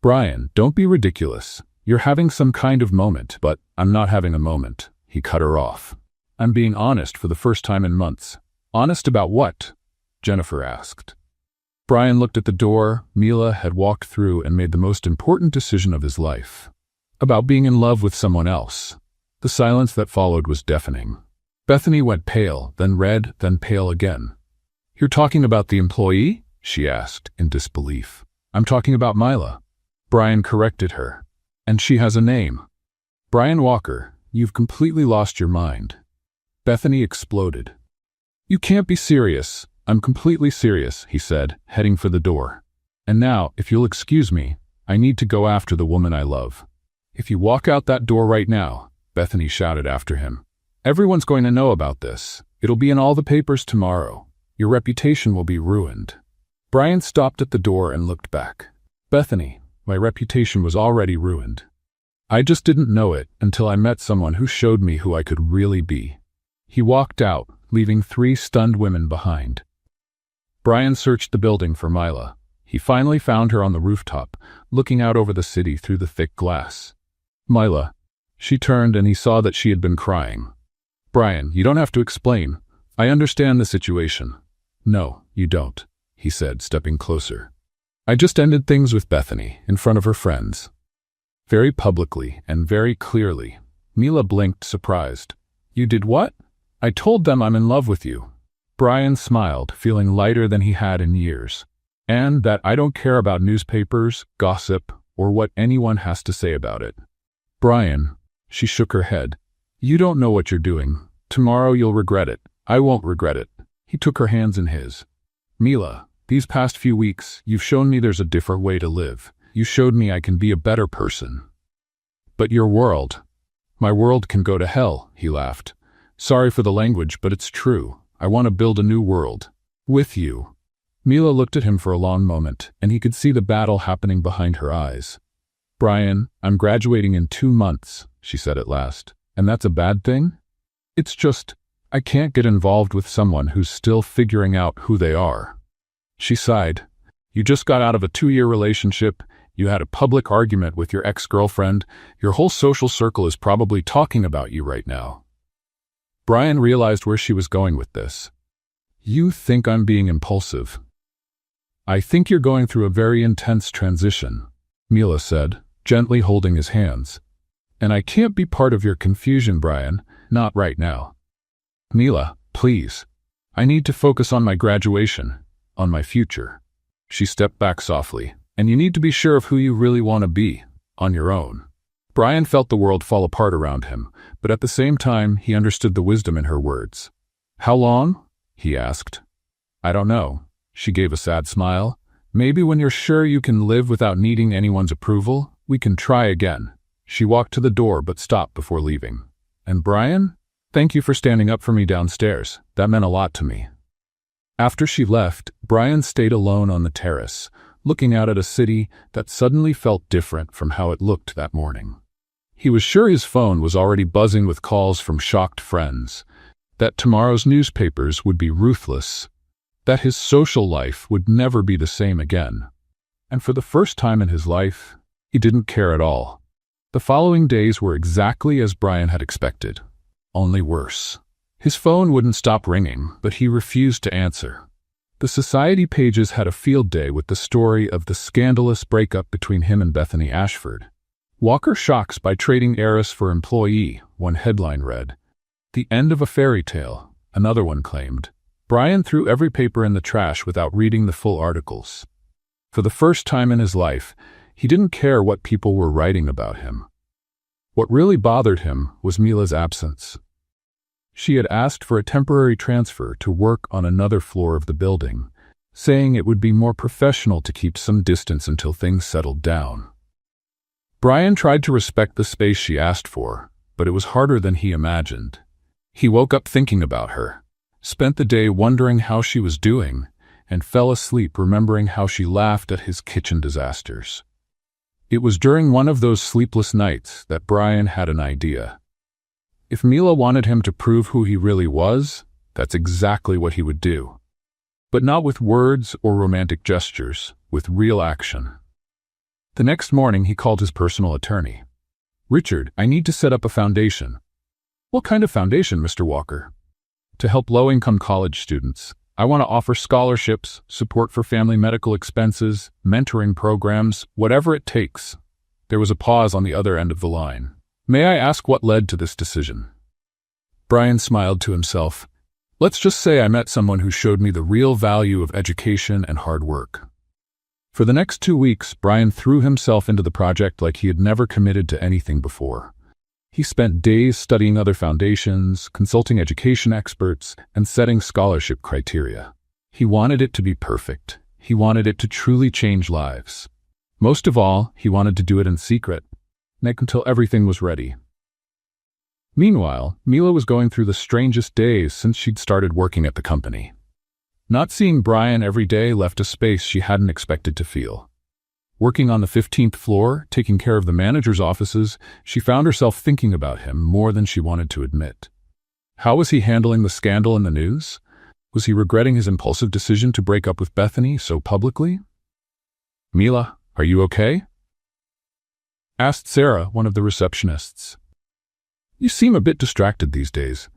Brian, don't be ridiculous. You're having some kind of moment, but I'm not having a moment. He cut her off. I'm being honest for the first time in months. Honest about what? Jennifer asked. Brian looked at the door Mila had walked through and made the most important decision of his life. About being in love with someone else. The silence that followed was deafening. Bethany went pale, then red, then pale again. You're talking about the employee? She asked, in disbelief. I'm talking about Mila. Brian corrected her. And she has a name. Brian Walker, you've completely lost your mind. Bethany exploded. You can't be serious. I'm completely serious, he said, heading for the door. And now, if you'll excuse me, I need to go after the woman I love. If you walk out that door right now, Bethany shouted after him. Everyone's going to know about this. It'll be in all the papers tomorrow. Your reputation will be ruined. Brian stopped at the door and looked back. Bethany, my reputation was already ruined. I just didn't know it until I met someone who showed me who I could really be. He walked out, leaving three stunned women behind. Brian searched the building for Mila. He finally found her on the rooftop, looking out over the city through the thick glass. Mila. She turned and he saw that she had been crying. Brian, you don't have to explain. I understand the situation. No, you don't, he said, stepping closer. I just ended things with Bethany, in front of her friends. Very publicly and very clearly. Mila blinked, surprised. You did what? I told them I'm in love with you. Brian smiled, feeling lighter than he had in years. And that I don't care about newspapers, gossip, or what anyone has to say about it. Brian, she shook her head. You don't know what you're doing. Tomorrow you'll regret it. I won't regret it. He took her hands in his. Mila, these past few weeks, you've shown me there's a different way to live. You showed me I can be a better person. But your world. My world can go to hell, he laughed. Sorry for the language, but it's true. I want to build a new world. With you. Mila looked at him for a long moment, and he could see the battle happening behind her eyes. Brian, I'm graduating in 2 months, she said at last. And that's a bad thing? It's just, I can't get involved with someone who's still figuring out who they are. She sighed. You just got out of a 2-year relationship. You had a public argument with your ex-girlfriend. Your whole social circle is probably talking about you right now. Brian realized where she was going with this. You think I'm being impulsive. I think you're going through a very intense transition, Mila said, gently holding his hands. And I can't be part of your confusion, Brian, not right now. Mila, please. I need to focus on my graduation, on my future. She stepped back softly. And you need to be sure of who you really want to be, on your own. Brian felt the world fall apart around him, but at the same time, he understood the wisdom in her words. How long? He asked. I don't know. She gave a sad smile. Maybe when you're sure you can live without needing anyone's approval, we can try again. She walked to the door but stopped before leaving. And Brian? Thank you for standing up for me downstairs. That meant a lot to me. After she left, Brian stayed alone on the terrace, looking out at a city that suddenly felt different from how it looked that morning. He was sure his phone was already buzzing with calls from shocked friends, that tomorrow's newspapers would be ruthless, that his social life would never be the same again. And for the first time in his life, he didn't care at all. The following days were exactly as Brian had expected, only worse. His phone wouldn't stop ringing, but he refused to answer. The society pages had a field day with the story of the scandalous breakup between him and Bethany Ashford. Walker shocks by trading heiress for employee, one headline read. The end of a fairy tale, another one claimed. Brian threw every paper in the trash without reading the full articles. For the first time in his life, he didn't care what people were writing about him. What really bothered him was Mila's absence. She had asked for a temporary transfer to work on another floor of the building, saying it would be more professional to keep some distance until things settled down. Brian tried to respect the space she asked for, but it was harder than he imagined. He woke up thinking about her, spent the day wondering how she was doing, and fell asleep remembering how she laughed at his kitchen disasters. It was during one of those sleepless nights that Brian had an idea. If Mila wanted him to prove who he really was, that's exactly what he would do. But not with words or romantic gestures, with real action. The next morning he called his personal attorney. Richard, I need to set up a foundation. What kind of foundation, Mr. Walker? To help low-income college students. I want to offer scholarships, support for family medical expenses, mentoring programs, whatever it takes. There was a pause on the other end of the line. May I ask what led to this decision? Brian smiled to himself. Let's just say I met someone who showed me the real value of education and hard work. For the next 2 weeks, Brian threw himself into the project like he had never committed to anything before. He spent days studying other foundations, consulting education experts, and setting scholarship criteria. He wanted it to be perfect. He wanted it to truly change lives. Most of all, he wanted to do it in secret, until everything was ready. Meanwhile, Mila was going through the strangest days since she'd started working at the company. Not seeing Brian every day left a space she hadn't expected to feel. Working on the 15th floor, taking care of the manager's offices, she found herself thinking about him more than she wanted to admit. How was he handling the scandal in the news? Was he regretting his impulsive decision to break up with Bethany so publicly? Mila, are you okay? Asked Sarah, one of the receptionists. You seem a bit distracted these days.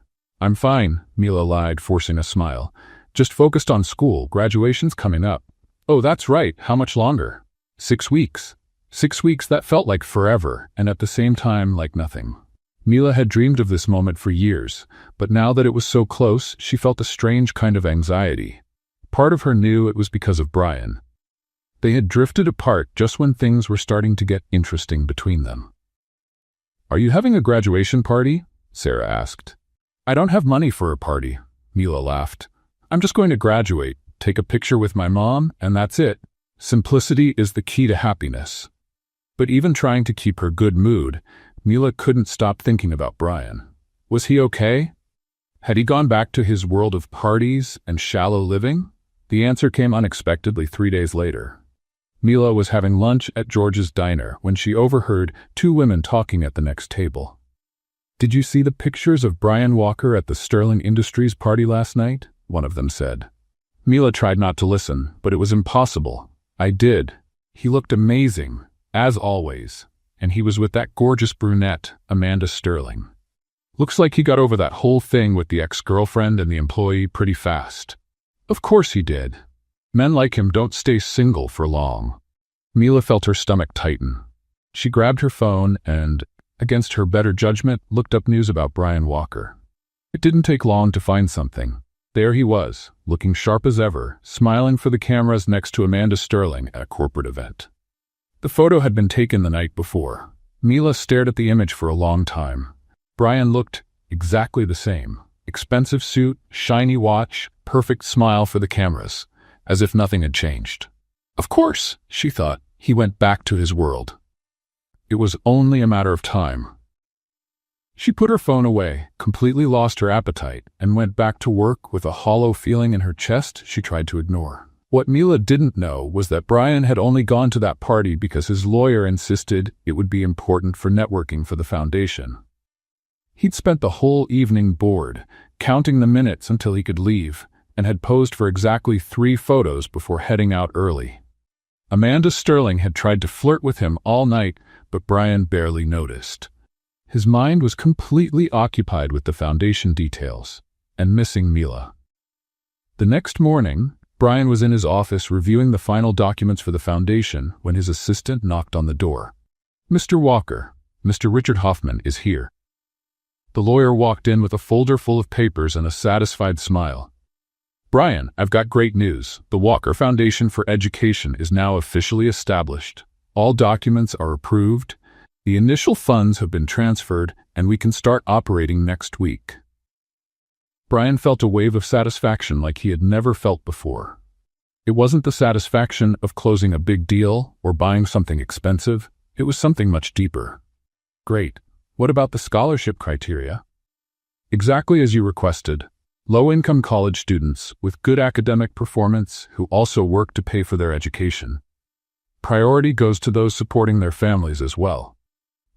I'm fine, Mila lied, forcing a smile. Just focused on school, graduation's coming up. Oh, that's right, how much longer? 6 weeks. 6 weeks that felt like forever, and at the same time like nothing. Mila had dreamed of this moment for years, but now that it was so close, she felt a strange kind of anxiety. Part of her knew it was because of Brian. They had drifted apart just when things were starting to get interesting between them. Are you having a graduation party? Sarah asked. I don't have money for a party, Mila laughed. I'm just going to graduate, take a picture with my mom, and that's it. Simplicity is the key to happiness. But even trying to keep her good mood, Mila couldn't stop thinking about Brian. Was he okay? Had he gone back to his world of parties and shallow living? The answer came unexpectedly 3 days later. Mila was having lunch at George's diner when she overheard 2 women talking at the next table. Did you see the pictures of Brian Walker at the Sterling Industries party last night? One of them said. Mila tried not to listen, but it was impossible. I did. He looked amazing, as always, and he was with that gorgeous brunette, Amanda Sterling. Looks like he got over that whole thing with the ex-girlfriend and the employee pretty fast. Of course he did. Men like him don't stay single for long. Mila felt her stomach tighten. She grabbed her phone and, against her better judgment, looked up news about Brian Walker. It didn't take long to find something. There he was, looking sharp as ever, smiling for the cameras next to Amanda Sterling at a corporate event. The photo had been taken the night before. Mila stared at the image for a long time. Brian looked exactly the same. Expensive suit, shiny watch, perfect smile for the cameras, as if nothing had changed. Of course, she thought, he went back to his world. It was only a matter of time. She put her phone away, completely lost her appetite, and went back to work with a hollow feeling in her chest she tried to ignore. What Mila didn't know was that Brian had only gone to that party because his lawyer insisted it would be important for networking for the foundation. He'd spent the whole evening bored, counting the minutes until he could leave, and had posed for exactly 3 photos before heading out early. Amanda Sterling had tried to flirt with him all night, but Brian barely noticed. His mind was completely occupied with the foundation details, and missing Mila. The next morning, Brian was in his office reviewing the final documents for the foundation when his assistant knocked on the door. "Mr. Walker, Mr. Richard Hoffman is here." The lawyer walked in with a folder full of papers and a satisfied smile. "Brian, I've got great news. The Walker Foundation for Education is now officially established. All documents are approved, the initial funds have been transferred, and we can start operating next week." Brian felt a wave of satisfaction like he had never felt before. It wasn't the satisfaction of closing a big deal or buying something expensive. It was something much deeper. "Great. What about the scholarship criteria?" "Exactly as you requested. Low-income college students with good academic performance who also work to pay for their education. Priority goes to those supporting their families as well."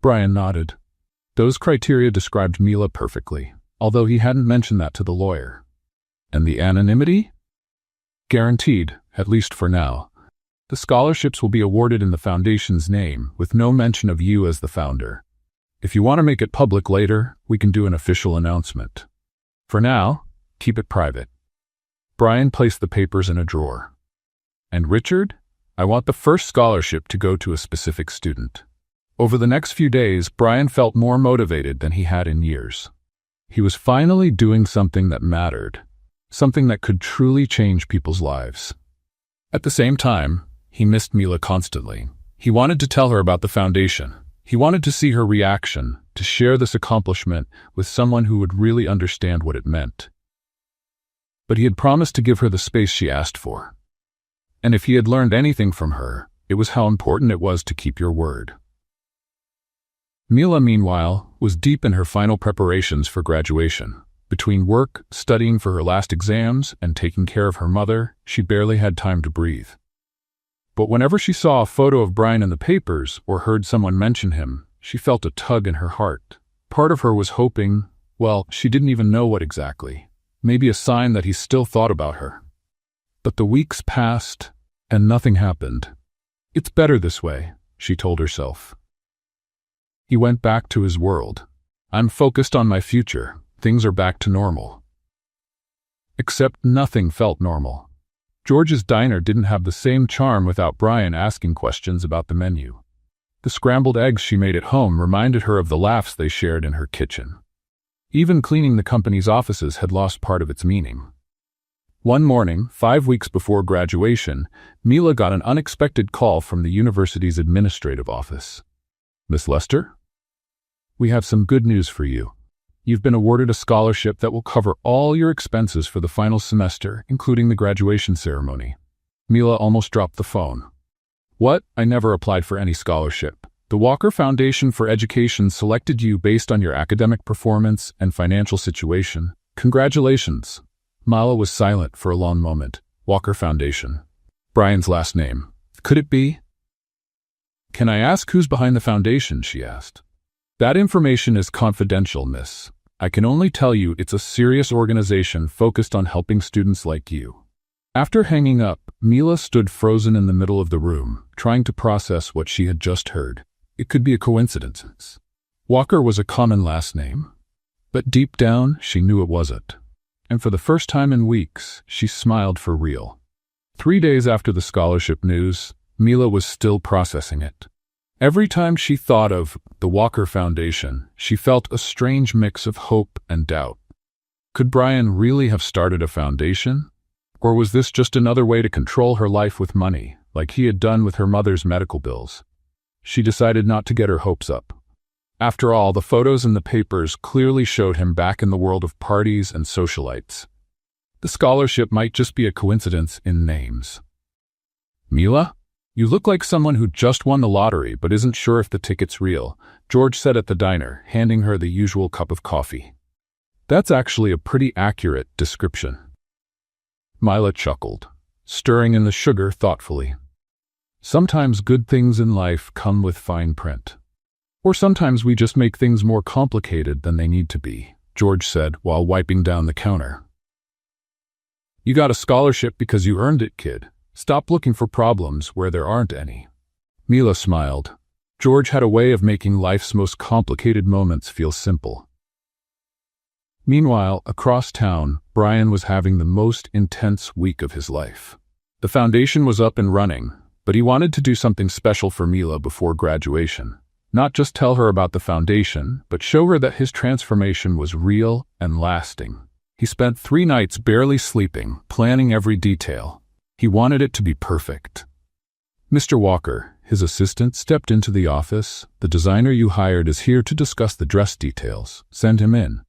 Brian nodded. Those criteria described Mila perfectly, although he hadn't mentioned that to the lawyer. "And the anonymity?" "Guaranteed, at least for now. The scholarships will be awarded in the foundation's name, with no mention of you as the founder. If you want to make it public later, we can do an official announcement. For now, keep it private." Brian placed the papers in a drawer. "And Richard, I want the first scholarship to go to a specific student." Over the next few days, Brian felt more motivated than he had in years. He was finally doing something that mattered, something that could truly change people's lives. At the same time, he missed Mila constantly. He wanted to tell her about the foundation. He wanted to see her reaction, to share this accomplishment with someone who would really understand what it meant. But he had promised to give her the space she asked for. And if he had learned anything from her, it was how important it was to keep your word. Mila, meanwhile, was deep in her final preparations for graduation. Between work, studying for her last exams, and taking care of her mother, she barely had time to breathe. But whenever she saw a photo of Brian in the papers or heard someone mention him, she felt a tug in her heart. Part of her was hoping, well, she didn't even know what exactly. Maybe a sign that he still thought about her. But the weeks passed, and nothing happened. "It's better this way," she told herself. He went back to his world. "I'm focused on my future. Things are back to normal." Except nothing felt normal. George's diner didn't have the same charm without Brian asking questions about the menu. The scrambled eggs she made at home reminded her of the laughs they shared in her kitchen. Even cleaning the company's offices had lost part of its meaning. One morning, 5 weeks before graduation, Mila got an unexpected call from the university's administrative office. "Miss Lester? We have some good news for you. You've been awarded a scholarship that will cover all your expenses for the final semester, including the graduation ceremony." Mila almost dropped the phone. "What? I never applied for any scholarship. The Walker Foundation for Education selected you based on your academic performance and financial situation. Congratulations." Mila was silent for a long moment. Walker Foundation. Brian's last name. Could it be? "Can I ask who's behind the foundation?" she asked. "That information is confidential, miss. I can only tell you it's a serious organization focused on helping students like you." After hanging up, Mila stood frozen in the middle of the room, trying to process what she had just heard. It could be a coincidence. Walker was a common last name. But deep down, she knew it wasn't. And for the first time in weeks, she smiled for real. 3 days after the scholarship news, Mila was still processing it. Every time she thought of the Walker Foundation, she felt a strange mix of hope and doubt. Could Brian really have started a foundation? Or was this just another way to control her life with money, like he had done with her mother's medical bills? She decided not to get her hopes up. After all, the photos in the papers clearly showed him back in the world of parties and socialites. The scholarship might just be a coincidence in names. "Mila? You look like someone who just won the lottery but isn't sure if the ticket's real," George said at the diner, handing her the usual cup of coffee. "That's actually a pretty accurate description." Mila chuckled. stirring in the sugar thoughtfully. Sometimes good things in life come with fine print. Or sometimes we just make things more complicated than they need to be, George said while wiping down the counter. You got a scholarship because you earned it, kid. Stop looking for problems where there aren't any. Mila smiled. George had a way of making life's most complicated moments feel simple. Meanwhile, across town, Brian was having the most intense week of his life. The foundation was up and running, but he wanted to do something special for Mila before graduation. Not just tell her about the foundation, but show her that his transformation was real and lasting. He spent 3 nights barely sleeping, planning every detail. He wanted it to be perfect. Mr. Walker, his assistant, stepped into the office. The designer you hired is here to discuss the dress details. Send him in.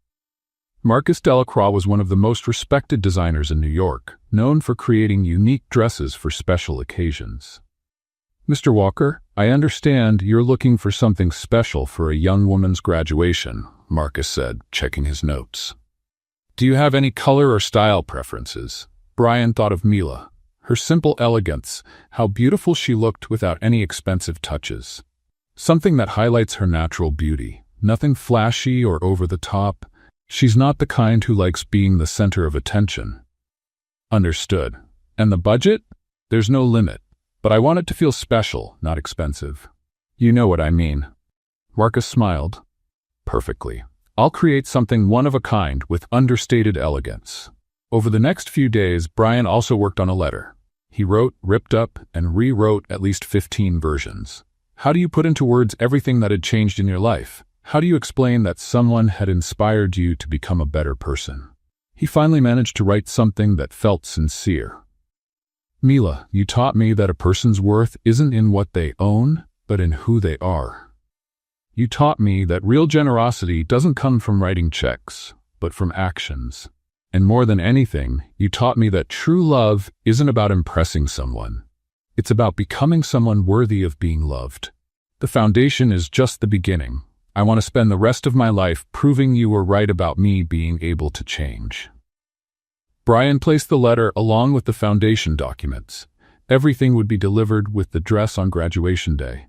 Marcus Delacroix was one of the most respected designers in New York, known for creating unique dresses for special occasions. Mr. Walker, I understand you're looking for something special for a young woman's graduation, Marcus said, checking his notes. Do you have any color or style preferences? Brian thought of Mila, her simple elegance, how beautiful she looked without any expensive touches. Something that highlights her natural beauty, nothing flashy or over the top. She's not the kind who likes being the center of attention. Understood. And the budget? There's no limit. But I want it to feel special, not expensive. You know what I mean. Marcus smiled. Perfectly. I'll create something one of a kind with understated elegance. Over the next few days, Brian also worked on a letter. He wrote, ripped up, and rewrote at least 15 versions. How do you put into words everything that had changed in your life? How do you explain that someone had inspired you to become a better person? He finally managed to write something that felt sincere. Mila, you taught me that a person's worth isn't in what they own, but in who they are. You taught me that real generosity doesn't come from writing checks, but from actions. And more than anything, you taught me that true love isn't about impressing someone. It's about becoming someone worthy of being loved. The foundation is just the beginning. I want to spend the rest of my life proving you were right about me being able to change. Brian placed the letter along with the foundation documents. Everything would be delivered with the dress on graduation day.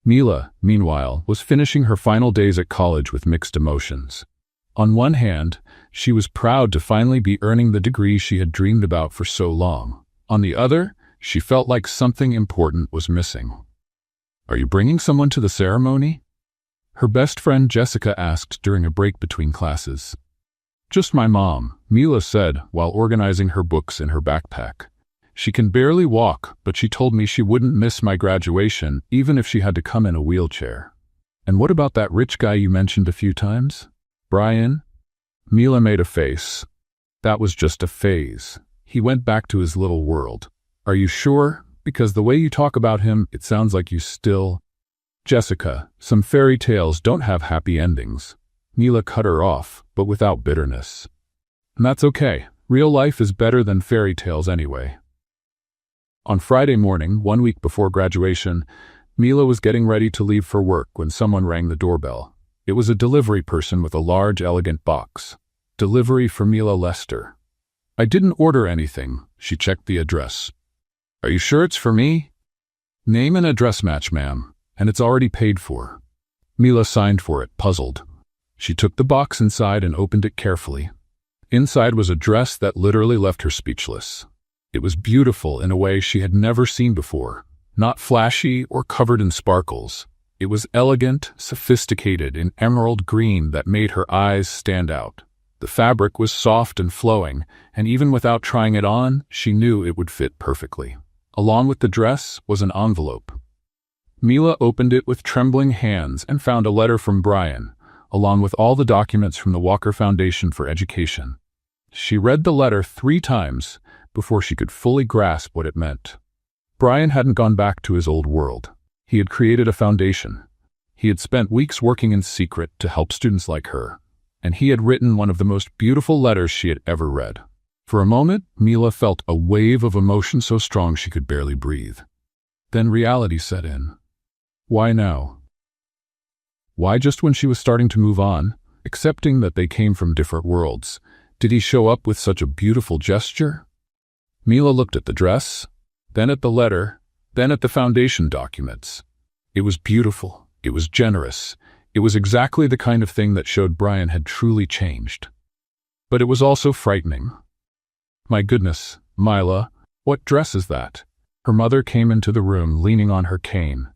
Mila, meanwhile, was finishing her final days at college with mixed emotions. On one hand, she was proud to finally be earning the degree she had dreamed about for so long. On the other, she felt like something important was missing. Are you bringing someone to the ceremony? Her best friend Jessica asked during a break between classes. Just my mom, Mila said while organizing her books in her backpack. She can barely walk, but she told me she wouldn't miss my graduation even if she had to come in a wheelchair. And what about that rich guy you mentioned a few times? Brian? Mila made a face. That was just a phase. He went back to his little world. Are you sure? Because the way you talk about him, it sounds like you still... Jessica, some fairy tales don't have happy endings. Mila cut her off, but without bitterness. And that's okay. Real life is better than fairy tales anyway. On Friday morning, 1 week before graduation, Mila was getting ready to leave for work when someone rang the doorbell. It was a delivery person with a large, elegant box. Delivery for Mila Lester. I didn't order anything. She checked the address. Are you sure it's for me? Name and address match, ma'am, and it's already paid for. Mila signed for it, puzzled. She took the box inside and opened it carefully. Inside was a dress that literally left her speechless. It was beautiful in a way she had never seen before, not flashy or covered in sparkles. It was elegant, sophisticated in emerald green that made her eyes stand out. The fabric was soft and flowing, and even without trying it on, she knew it would fit perfectly. Along with the dress was an envelope. Mila opened it with trembling hands and found a letter from Brian, along with all the documents from the Walker Foundation for Education. She read the letter 3 times before she could fully grasp what it meant. Brian hadn't gone back to his old world. He had created a foundation. He had spent weeks working in secret to help students like her, and he had written one of the most beautiful letters she had ever read. For a moment, Mila felt a wave of emotion so strong she could barely breathe. Then reality set in. Why now? Why just when she was starting to move on, accepting that they came from different worlds, did he show up with such a beautiful gesture? Mila looked at the dress, then at the letter, then at the foundation documents. It was beautiful. It was generous. It was exactly the kind of thing that showed Brian had truly changed. But it was also frightening. My goodness, Mila, what dress is that? Her mother came into the room leaning on her cane.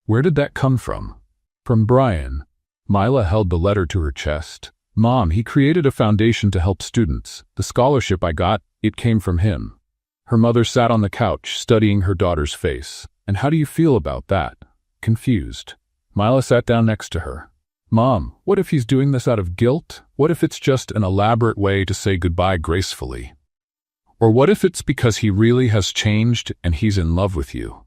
Where did that come from? From Brian. Mila held the letter to her chest. Mom, he created a foundation to help students. The scholarship I got, it came from him. Her mother sat on the couch, studying her daughter's face. And how do you feel about that? Confused. Mila sat down next to her. Mom, what if he's doing this out of guilt? What if it's just an elaborate way to say goodbye gracefully? Or what if it's because he really has changed and he's in love with you?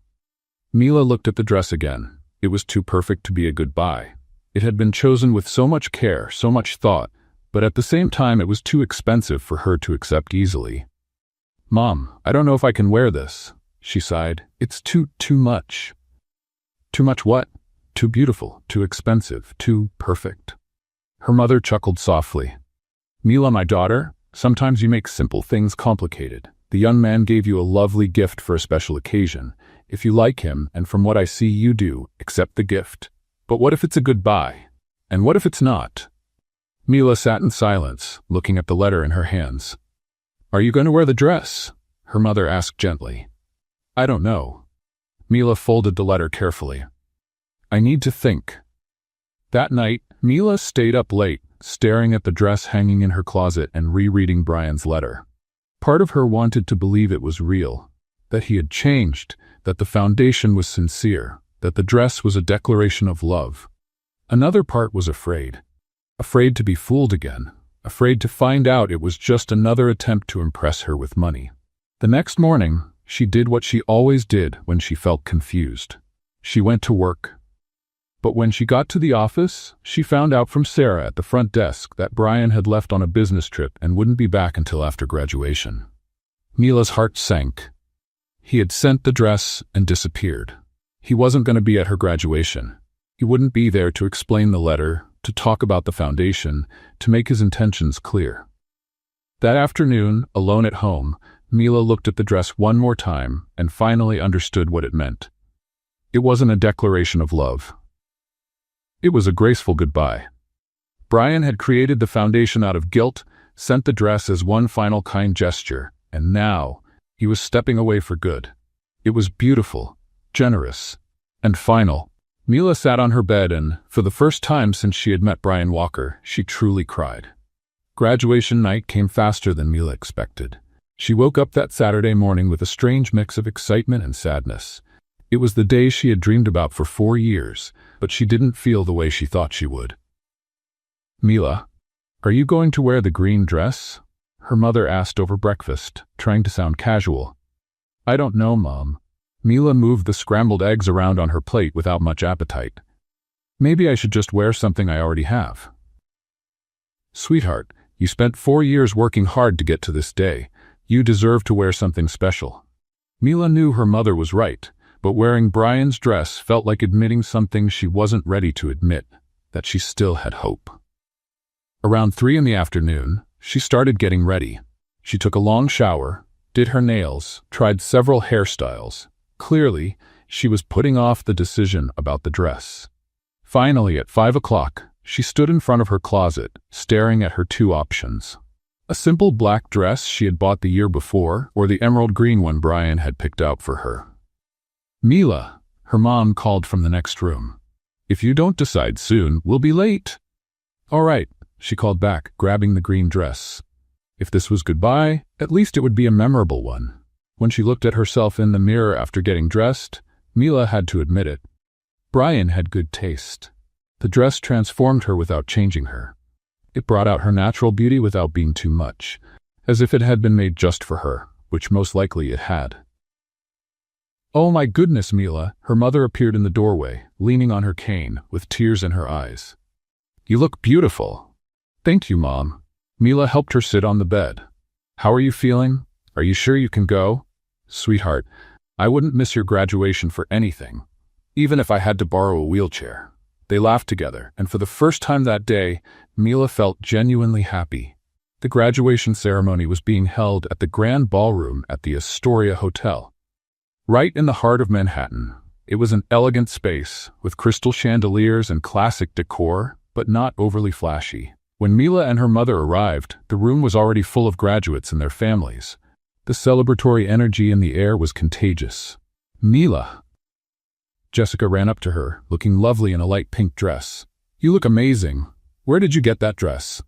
Mila looked at the dress again. It was too perfect to be a goodbye. It had been chosen with so much care, so much thought, but at the same time it was too expensive for her to accept easily. Mom, I don't know if I can wear this, she sighed. It's too much. Too much what? Too beautiful, too expensive, too perfect. Her mother chuckled softly. Mila, my daughter, sometimes you make simple things complicated. The young man gave you a lovely gift for a special occasion. If you like him, and from what I see you do, accept the gift. But what if it's a goodbye? And what if it's not? Mila sat in silence, looking at the letter in her hands. Are you going to wear the dress? Her mother asked gently. I don't know. Mila folded the letter carefully. I need to think. That night, Mila stayed up late, staring at the dress hanging in her closet and rereading Brian's letter. Part of her wanted to believe it was real, that he had changed, that the foundation was sincere, that the dress was a declaration of love. Another part was afraid to be fooled again, afraid to find out it was just another attempt to impress her with money. The next morning, she did what she always did when she felt confused. She went to work. But when she got to the office, she found out from Sarah at the front desk that Brian had left on a business trip and wouldn't be back until after graduation. Mila's heart sank. He had sent the dress and disappeared. He wasn't going to be at her graduation. He wouldn't be there to explain the letter, to talk about the foundation, to make his intentions clear. That afternoon, alone at home, Mila looked at the dress one more time and finally understood what it meant. It wasn't a declaration of love. It was a graceful goodbye. Brian had created the foundation out of guilt, sent the dress as one final kind gesture, and now he was stepping away for good. It was beautiful, generous, and final. Mila sat on her bed and, for the first time since she had met Brian Walker, she truly cried. Graduation night came faster than Mila expected. She woke up that Saturday morning with a strange mix of excitement and sadness. It was the day she had dreamed about for 4 years, but she didn't feel the way she thought she would. Mila, are you going to wear the green dress? Her mother asked over breakfast, trying to sound casual. I don't know, Mom. Mila moved the scrambled eggs around on her plate without much appetite. Maybe I should just wear something I already have. Sweetheart, you spent 4 years working hard to get to this day. You deserve to wear something special. Mila knew her mother was right, but wearing Brian's dress felt like admitting something she wasn't ready to admit, that she still had hope. Around 3 in the afternoon, she started getting ready. She took a long shower, did her nails, tried several hairstyles. Clearly, she was putting off the decision about the dress. Finally, at 5 o'clock, she stood in front of her closet, staring at her 2 options. A simple black dress she had bought the year before, or the emerald green one Brian had picked out for her. Mila, her mom called from the next room. If you don't decide soon, we'll be late. All right, she called back, grabbing the green dress. If this was goodbye, at least it would be a memorable one. When she looked at herself in the mirror after getting dressed, Mila had to admit it. Brian had good taste. The dress transformed her without changing her. It brought out her natural beauty without being too much, as if it had been made just for her, which most likely it had. Oh my goodness, Mila, her mother appeared in the doorway, leaning on her cane, with tears in her eyes. You look beautiful. Thank you, Mom. Mila helped her sit on the bed. How are you feeling? Are you sure you can go? Sweetheart, I wouldn't miss your graduation for anything, even if I had to borrow a wheelchair. They laughed together, and for the first time that day, Mila felt genuinely happy. The graduation ceremony was being held at the Grand Ballroom at the Astoria Hotel. Right in the heart of Manhattan, it was an elegant space with crystal chandeliers and classic decor, but not overly flashy. When Mila and her mother arrived, the room was already full of graduates and their families. The celebratory energy in the air was contagious. "Mila." Jessica ran up to her, looking lovely in a light pink dress. "You look amazing. Where did you get that dress?"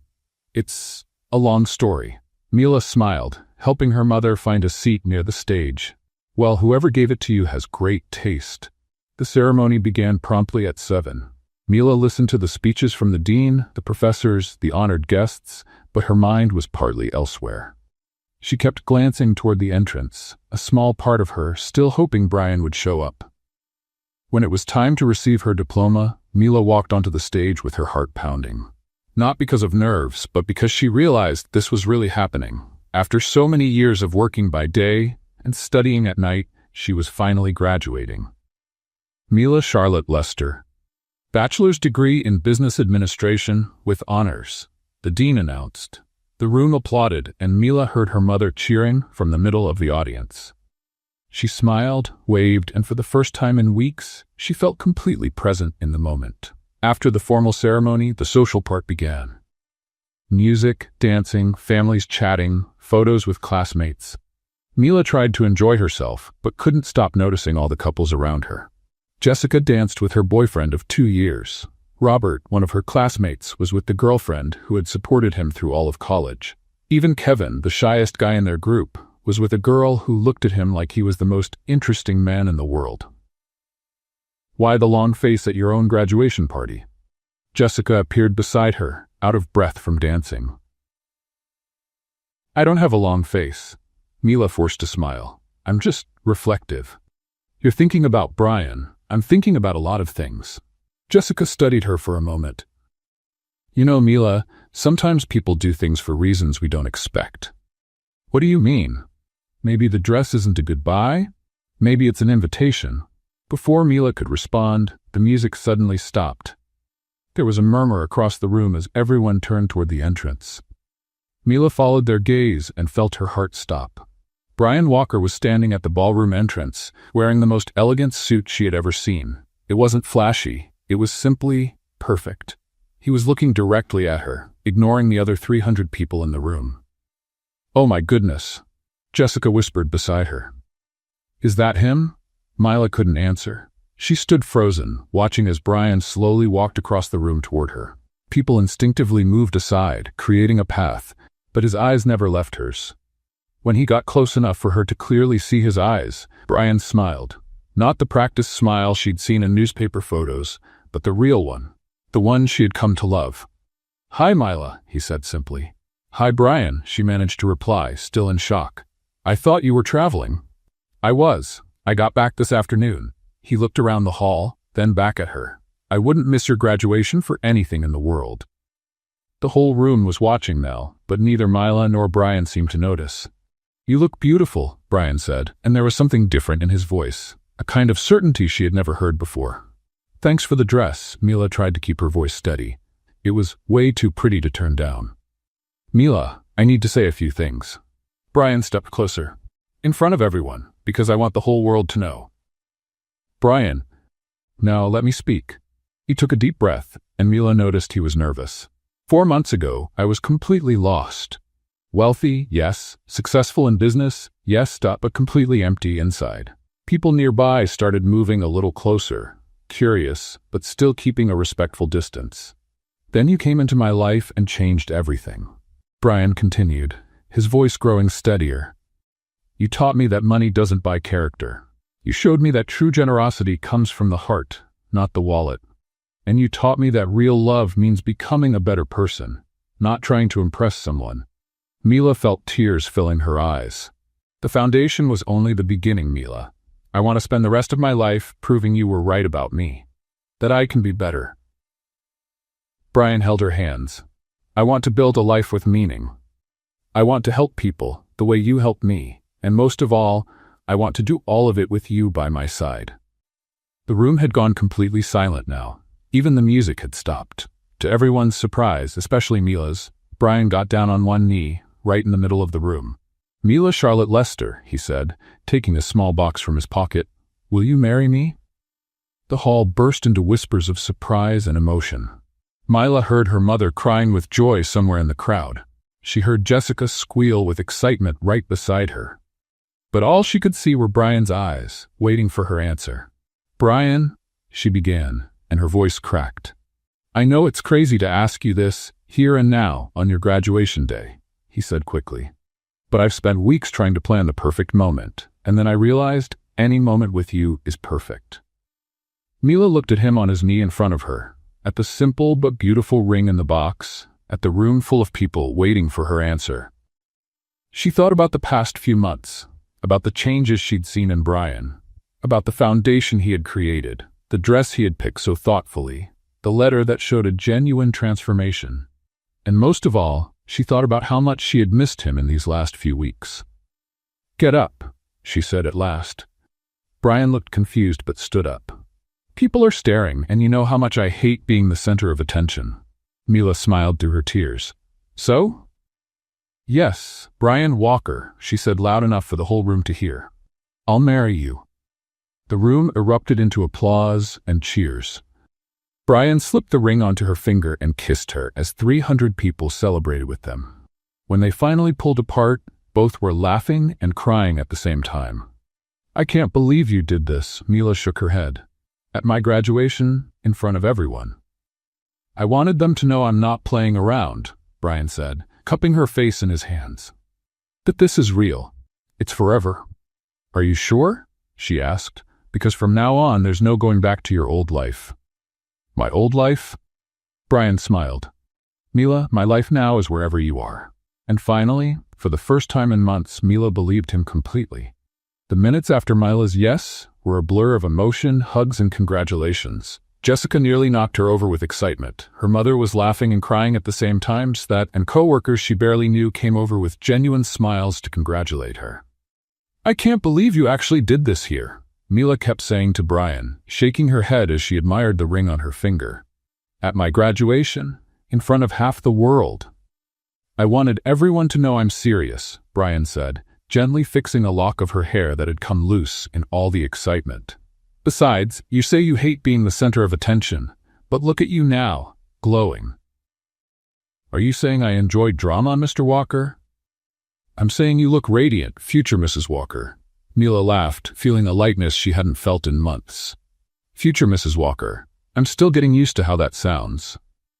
"It's a long story." Mila smiled, helping her mother find a seat near the stage. "Well, whoever gave it to you has great taste." The ceremony began promptly at 7. Mila listened to the speeches from the dean, the professors, the honored guests, but her mind was partly elsewhere. She kept glancing toward the entrance, a small part of her still hoping Brian would show up. When it was time to receive her diploma, Mila walked onto the stage with her heart pounding. Not because of nerves, but because she realized this was really happening. After so many years of working by day and studying at night, she was finally graduating. Mila Charlotte Lester, bachelor's degree in business administration with honors, the dean announced. The room applauded, and Mila heard her mother cheering from the middle of the audience. She smiled, waved, and for the first time in weeks, she felt completely present in the moment. After the formal ceremony, the social part began. Music, dancing, families chatting, photos with classmates. Mila tried to enjoy herself, but couldn't stop noticing all the couples around her. Jessica danced with her boyfriend of 2 years. Robert, one of her classmates, was with the girlfriend who had supported him through all of college. Even Kevin, the shyest guy in their group, was with a girl who looked at him like he was the most interesting man in the world. "Why the long face at your own graduation party?" Jessica appeared beside her, out of breath from dancing. "I don't have a long face." Mila forced a smile. "I'm just reflective." "You're thinking about Brian. I'm thinking about a lot of things." Jessica studied her for a moment. "You know, Mila, sometimes people do things for reasons we don't expect." "What do you mean?" "Maybe the dress isn't a goodbye? Maybe it's an invitation." Before Mila could respond, the music suddenly stopped. There was a murmur across the room as everyone turned toward the entrance. Mila followed their gaze and felt her heart stop. Brian Walker was standing at the ballroom entrance, wearing the most elegant suit she had ever seen. It wasn't flashy, it was simply perfect. He was looking directly at her, ignoring the other 300 people in the room. "Oh my goodness," Jessica whispered beside her. "Is that him?" Mila couldn't answer. She stood frozen, watching as Brian slowly walked across the room toward her. People instinctively moved aside, creating a path, but his eyes never left hers. When he got close enough for her to clearly see his eyes, Brian smiled. Not the practiced smile she'd seen in newspaper photos, but the real one. The one she had come to love. "Hi, Mila," he said simply. "Hi, Brian," she managed to reply, still in shock. "I thought you were traveling." "I was. I got back this afternoon." He looked around the hall, then back at her. "I wouldn't miss your graduation for anything in the world." The whole room was watching now, but neither Mila nor Brian seemed to notice. "You look beautiful," Brian said, and there was something different in his voice, a kind of certainty she had never heard before. "Thanks for the dress," Mila tried to keep her voice steady. It was way too pretty to turn down. "Mila, I need to say a few things." Brian stepped closer. "In front of everyone, because I want the whole world to know." "Brian, now let me speak." He took a deep breath, and Mila noticed he was nervous. 4 months ago, I was completely lost. Wealthy, yes. Successful in business, yes, but completely empty inside. People nearby started moving a little closer, curious, but still keeping a respectful distance. Then you came into my life and changed everything. Brian continued, his voice growing steadier. You taught me that money doesn't buy character. You showed me that true generosity comes from the heart, not the wallet. And you taught me that real love means becoming a better person, not trying to impress someone. Mila felt tears filling her eyes. The foundation was only the beginning, Mila. I want to spend the rest of my life proving you were right about me, that I can be better. Brian held her hands. I want to build a life with meaning. I want to help people the way you helped me, and most of all, I want to do all of it with you by my side. The room had gone completely silent now. Even the music had stopped. To everyone's surprise, especially Mila's, Brian got down on one knee, right in the middle of the room. "Mila Charlotte Lester," he said, taking a small box from his pocket. "Will you marry me?" The hall burst into whispers of surprise and emotion. Mila heard her mother crying with joy somewhere in the crowd. She heard Jessica squeal with excitement right beside her. But all she could see were Brian's eyes, waiting for her answer. "Brian," she began, and her voice cracked. "I know it's crazy to ask you this, here and now, on your graduation day," he said quickly. "But I've spent weeks trying to plan the perfect moment, and then I realized any moment with you is perfect." Mila looked at him on his knee in front of her, at the simple but beautiful ring in the box, at the room full of people waiting for her answer. She thought about the past few months, about the changes she'd seen in Brian, about the foundation he had created, the dress he had picked so thoughtfully, the letter that showed a genuine transformation. And most of all, she thought about how much she had missed him in these last few weeks. "Get up," she said at last. Brian looked confused but stood up. "People are staring, and you know how much I hate being the center of attention." Mila smiled through her tears. "So?" "Yes, Brian Walker," she said loud enough for the whole room to hear. "I'll marry you." The room erupted into applause and cheers. Brian slipped the ring onto her finger and kissed her as 300 people celebrated with them. When they finally pulled apart, both were laughing and crying at the same time. "I can't believe you did this," Mila shook her head. "At my graduation, in front of everyone." "I wanted them to know I'm not playing around," Brian said, cupping her face in his hands. "That this is real. It's forever." "Are you sure?" she asked. "Because from now on, there's no going back to your old life." "My old life?" Brian smiled. "Mila, my life now is wherever you are." And finally, for the first time in months, Mila believed him completely. The minutes after Mila's yes were a blur of emotion, hugs, and congratulations. Jessica nearly knocked her over with excitement. Her mother was laughing and crying at the same time, and co-workers she barely knew came over with genuine smiles to congratulate her. "I can't believe you actually did this here," Mila kept saying to Brian, shaking her head as she admired the ring on her finger. "At my graduation, in front of half the world." "I wanted everyone to know I'm serious," Brian said, gently fixing a lock of her hair that had come loose in all the excitement. "Besides, you say you hate being the center of attention, but look at you now, glowing." "Are you saying I enjoy drama, Mr. Walker?" "I'm saying you look radiant, future Mrs. Walker." Mila laughed, feeling a lightness she hadn't felt in months. "Future Mrs. Walker. I'm still getting used to how that sounds."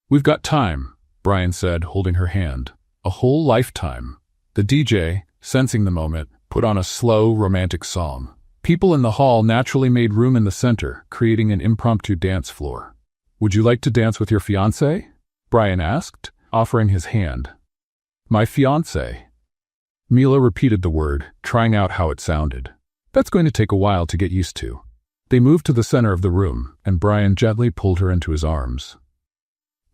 "We've got time," Brian said, holding her hand. "A whole lifetime." The DJ, sensing the moment, put on a slow, romantic song. People in the hall naturally made room in the center, creating an impromptu dance floor. "Would you like to dance with your fiancé?" Brian asked, offering his hand. "My fiancé." Mila repeated the word, trying out how it sounded. "That's going to take a while to get used to." They moved to the center of the room, and Brian gently pulled her into his arms.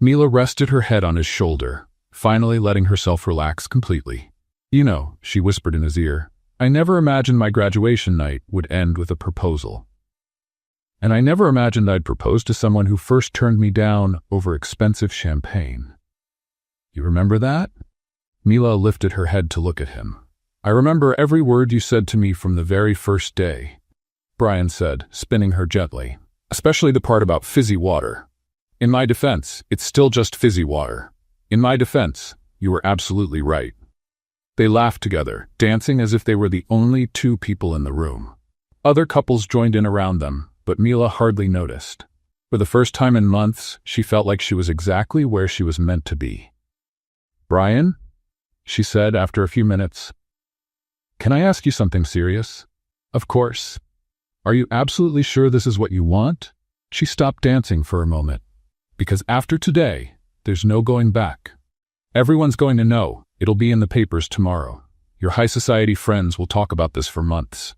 Mila rested her head on his shoulder, finally letting herself relax completely. "You know," she whispered in his ear, "I never imagined my graduation night would end with a proposal. And I never imagined I'd propose to someone who first turned me down over expensive champagne." "You remember that?" Mila lifted her head to look at him. "I remember every word you said to me from the very first day," Brian said, spinning her gently. "Especially the part about fizzy water. In my defense, it's still just fizzy water. In my defense, you were absolutely right." They laughed together, dancing as if they were the only two people in the room. Other couples joined in around them, but Mila hardly noticed. For the first time in months, she felt like she was exactly where she was meant to be. "Brian," she said after a few minutes, "can I ask you something serious?" "Of course." "Are you absolutely sure this is what you want?" She stopped dancing for a moment. "Because after today, there's no going back. Everyone's going to know. It'll be in the papers tomorrow. Your high society friends will talk about this for months."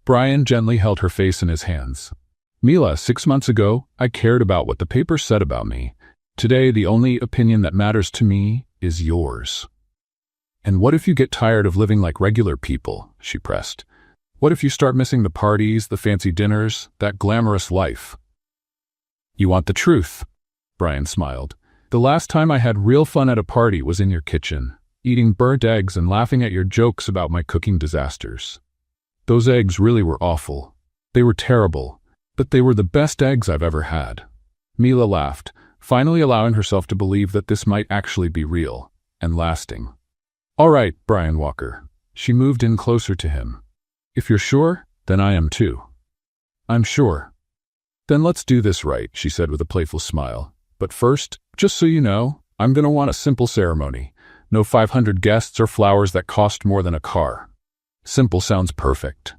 Brian gently held her face in his hands. "Mila, 6 months ago, I cared about what the papers said about me. Today, the only opinion that matters to me is yours." "And what if you get tired of living like regular people?" she pressed. "What if you start missing the parties, the fancy dinners, that glamorous life?" "You want the truth," Brian smiled. The last time I had real fun at a party was in your kitchen, eating burnt eggs and laughing at your jokes about my cooking disasters. Those eggs really were awful. They were terrible, but they were the best eggs I've ever had." Mila laughed, finally allowing herself to believe that this might actually be real and lasting. "All right, Brian Walker." She moved in closer to him. "If you're sure, then I am too." "I'm sure." "Then let's do this right," she said with a playful smile. "But first, just so you know, I'm going to want a simple ceremony. No 500 guests or flowers that cost more than a car. Simple sounds perfect.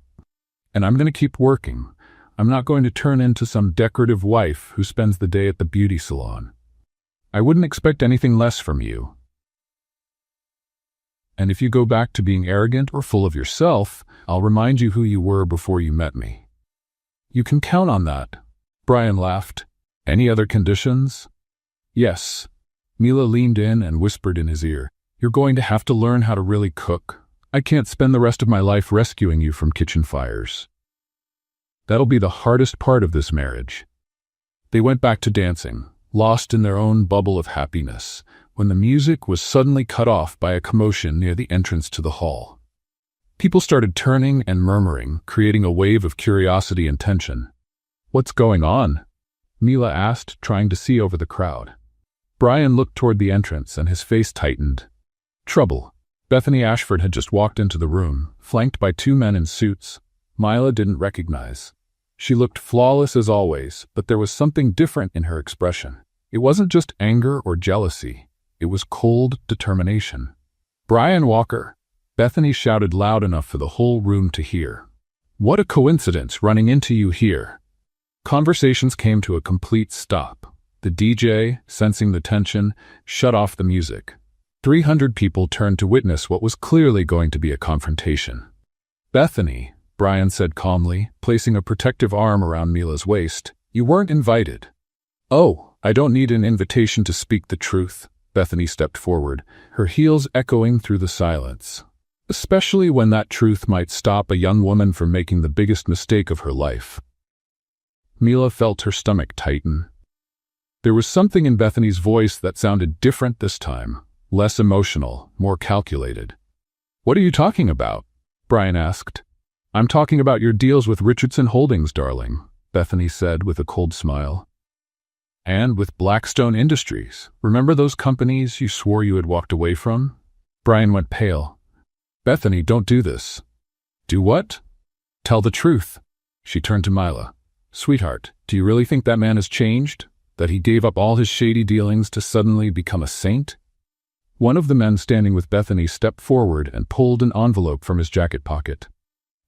And I'm going to keep working. I'm not going to turn into some decorative wife who spends the day at the beauty salon. I wouldn't expect anything less from you. And if you go back to being arrogant or full of yourself, I'll remind you who you were before you met me." "You can count on that." Brian laughed. "Any other conditions?" "Yes." Mila leaned in and whispered in his ear, "You're going to have to learn how to really cook. I can't spend the rest of my life rescuing you from kitchen fires. That'll be the hardest part of this marriage." They went back to dancing, lost in their own bubble of happiness, when the music was suddenly cut off by a commotion near the entrance to the hall. People started turning and murmuring, creating a wave of curiosity and tension. "What's going on?" Mila asked, trying to see over the crowd. Brian looked toward the entrance and his face tightened. "Trouble." Bethany Ashford had just walked into the room, flanked by two men in suits Mila didn't recognize. She looked flawless as always, but there was something different in her expression. It wasn't just anger or jealousy. It was cold determination. "Brian Walker!" Bethany shouted loud enough for the whole room to hear. "What a coincidence running into you here." Conversations came to a complete stop. The DJ, sensing the tension, shut off the music. 300 people turned to witness what was clearly going to be a confrontation. "Bethany," Brian said calmly, placing a protective arm around Mila's waist, "you weren't invited." "Oh, I don't need an invitation to speak the truth." Bethany stepped forward, her heels echoing through the silence. "Especially when that truth might stop a young woman from making the biggest mistake of her life." Mila felt her stomach tighten. There was something in Bethany's voice that sounded different this time, less emotional, more calculated. "What are you talking about?" Brian asked. "I'm talking about your deals with Richardson Holdings, darling," Bethany said with a cold smile. "And with Blackstone Industries. Remember those companies you swore you had walked away from?" Brian went pale. "Bethany, don't do this." "Do what?" "Tell the truth." She turned to Mila. "Sweetheart, do you really think that man has changed? That he gave up all his shady dealings to suddenly become a saint?" One of the men standing with Bethany stepped forward and pulled an envelope from his jacket pocket.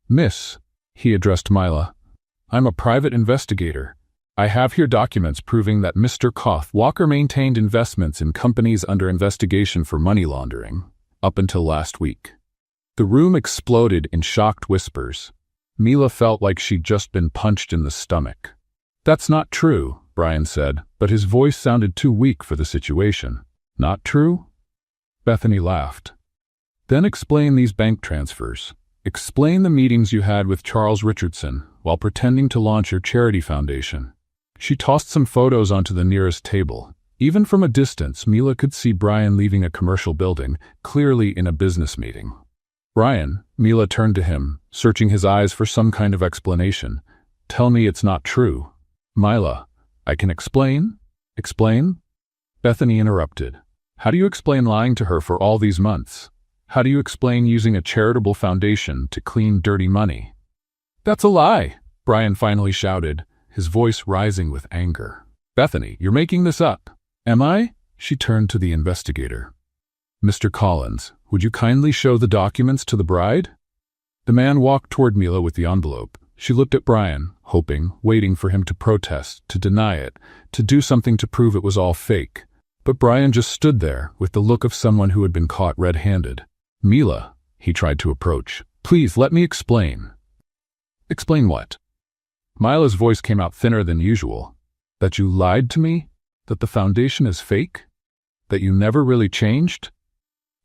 "Miss," he addressed Mila, "I'm a private investigator. I have here documents proving that Mr. Koth Walker maintained investments in companies under investigation for money laundering, up until last week." The room exploded in shocked whispers. Mila felt like she'd just been punched in the stomach. "That's not true," Brian said, but his voice sounded too weak for the situation. "Not true?" Bethany laughed. "Then explain these bank transfers. Explain the meetings you had with Charles Richardson while pretending to launch your charity foundation." She tossed some photos onto the nearest table. Even from a distance, Mila could see Brian leaving a commercial building, clearly in a business meeting. "Brian," Mila turned to him, searching his eyes for some kind of explanation. "Tell me it's not true." "Mila, I can explain." "Explain?" Bethany interrupted. "How do you explain lying to her for all these months? How do you explain using a charitable foundation to clean dirty money?" "That's a lie," Brian finally shouted, his voice rising with anger. "Bethany, you're making this up." "Am I?" She turned to the investigator. "Mr. Collins, would you kindly show the documents to the bride?" The man walked toward Mila with the envelope. She looked at Brian, hoping, waiting for him to protest, to deny it, to do something to prove it was all fake. But Brian just stood there, with the look of someone who had been caught red-handed. "Mila," he tried to approach, "please let me explain." "Explain what?" Mila's voice came out thinner than usual. "That you lied to me? That the foundation is fake? That you never really changed?"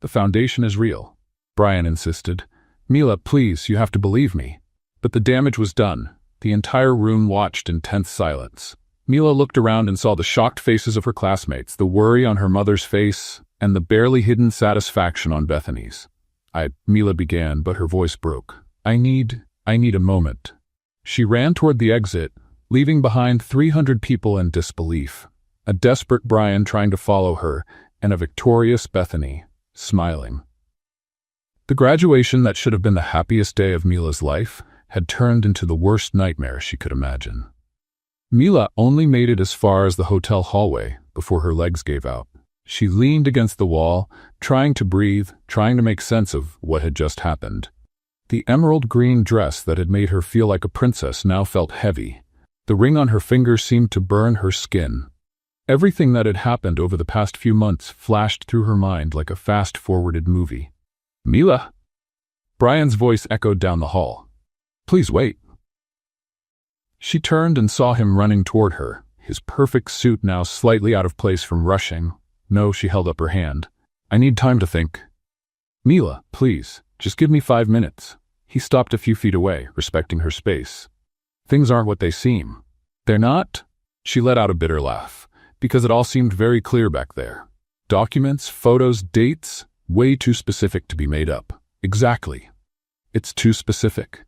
"The foundation is real," Brian insisted. "Mila, please, you have to believe me." But the damage was done. The entire room watched in tense silence. Mila looked around and saw the shocked faces of her classmates, the worry on her mother's face, and the barely hidden satisfaction on Bethany's. Mila began, but her voice broke. I need a moment. She ran toward the exit, leaving behind 300 people in disbelief. A desperate Brian trying to follow her, and a victorious Bethany, smiling. The graduation that should have been the happiest day of Mila's life had turned into the worst nightmare she could imagine. Mila only made it as far as the hotel hallway before her legs gave out. She leaned against the wall, trying to breathe, trying to make sense of what had just happened. The emerald green dress that had made her feel like a princess now felt heavy. The ring on her finger seemed to burn her skin. Everything that had happened over the past few months flashed through her mind like a fast-forwarded movie. Mila? Brian's voice echoed down the hall. Please wait. She turned and saw him running toward her, his perfect suit now slightly out of place from rushing. No, she held up her hand. I need time to think. Mila, please, just give me 5 minutes. He stopped a few feet away, respecting her space. Things aren't what they seem. They're not? She let out a bitter laugh, because it all seemed very clear back there. Documents, photos, dates, way too specific to be made up. Exactly. It's too specific.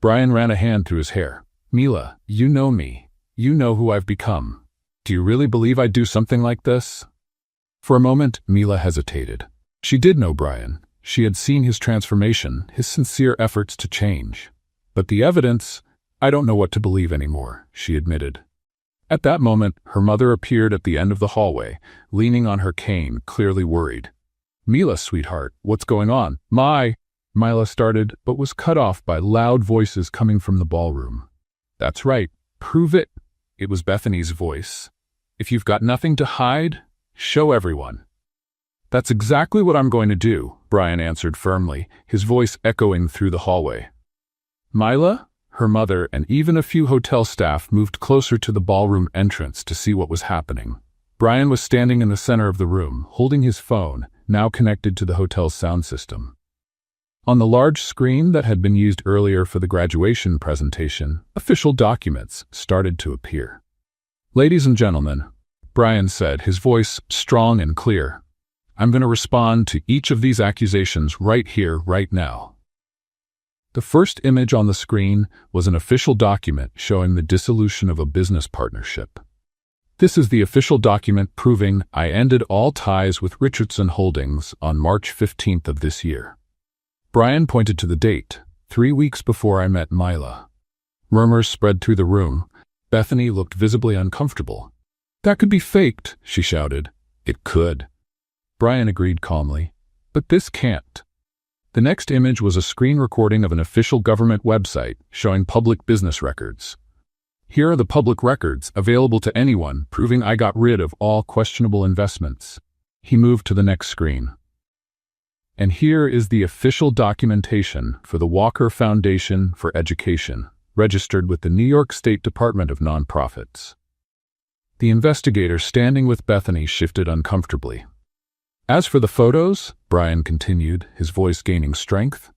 Brian ran a hand through his hair. Mila, you know me. You know who I've become. Do you really believe I'd do something like this? For a moment, Mila hesitated. She did know Brian. She had seen his transformation, his sincere efforts to change. But the evidence, I don't know what to believe anymore, she admitted. At that moment, her mother appeared at the end of the hallway, leaning on her cane, clearly worried. Mila, sweetheart, what's going on? Mila started, but was cut off by loud voices coming from the ballroom. That's right, prove it. It was Bethany's voice. If you've got nothing to hide, show everyone. That's exactly what I'm going to do, Brian answered firmly, his voice echoing through the hallway. Mila, her mother, and even a few hotel staff moved closer to the ballroom entrance to see what was happening. Brian was standing in the center of the room, holding his phone, now connected to the hotel's sound system. On the large screen that had been used earlier for the graduation presentation, official documents started to appear. Ladies and gentlemen, Brian said, his voice strong and clear, I'm going to respond to each of these accusations right here, right now. The first image on the screen was an official document showing the dissolution of a business partnership. This is the official document proving I ended all ties with Richardson Holdings on March 15th of this year. Brian pointed to the date, 3 weeks before I met Mila. Murmurs spread through the room. Bethany looked visibly uncomfortable. That could be faked, she shouted. It could. Brian agreed calmly. But this can't. The next image was a screen recording of an official government website showing public business records. Here are the public records available to anyone, proving I got rid of all questionable investments. He moved to the next screen. And here is the official documentation for the Walker Foundation for Education, registered with the New York State Department of Nonprofits. The investigator standing with Bethany shifted uncomfortably. As for the photos, Brian continued, his voice gaining strength,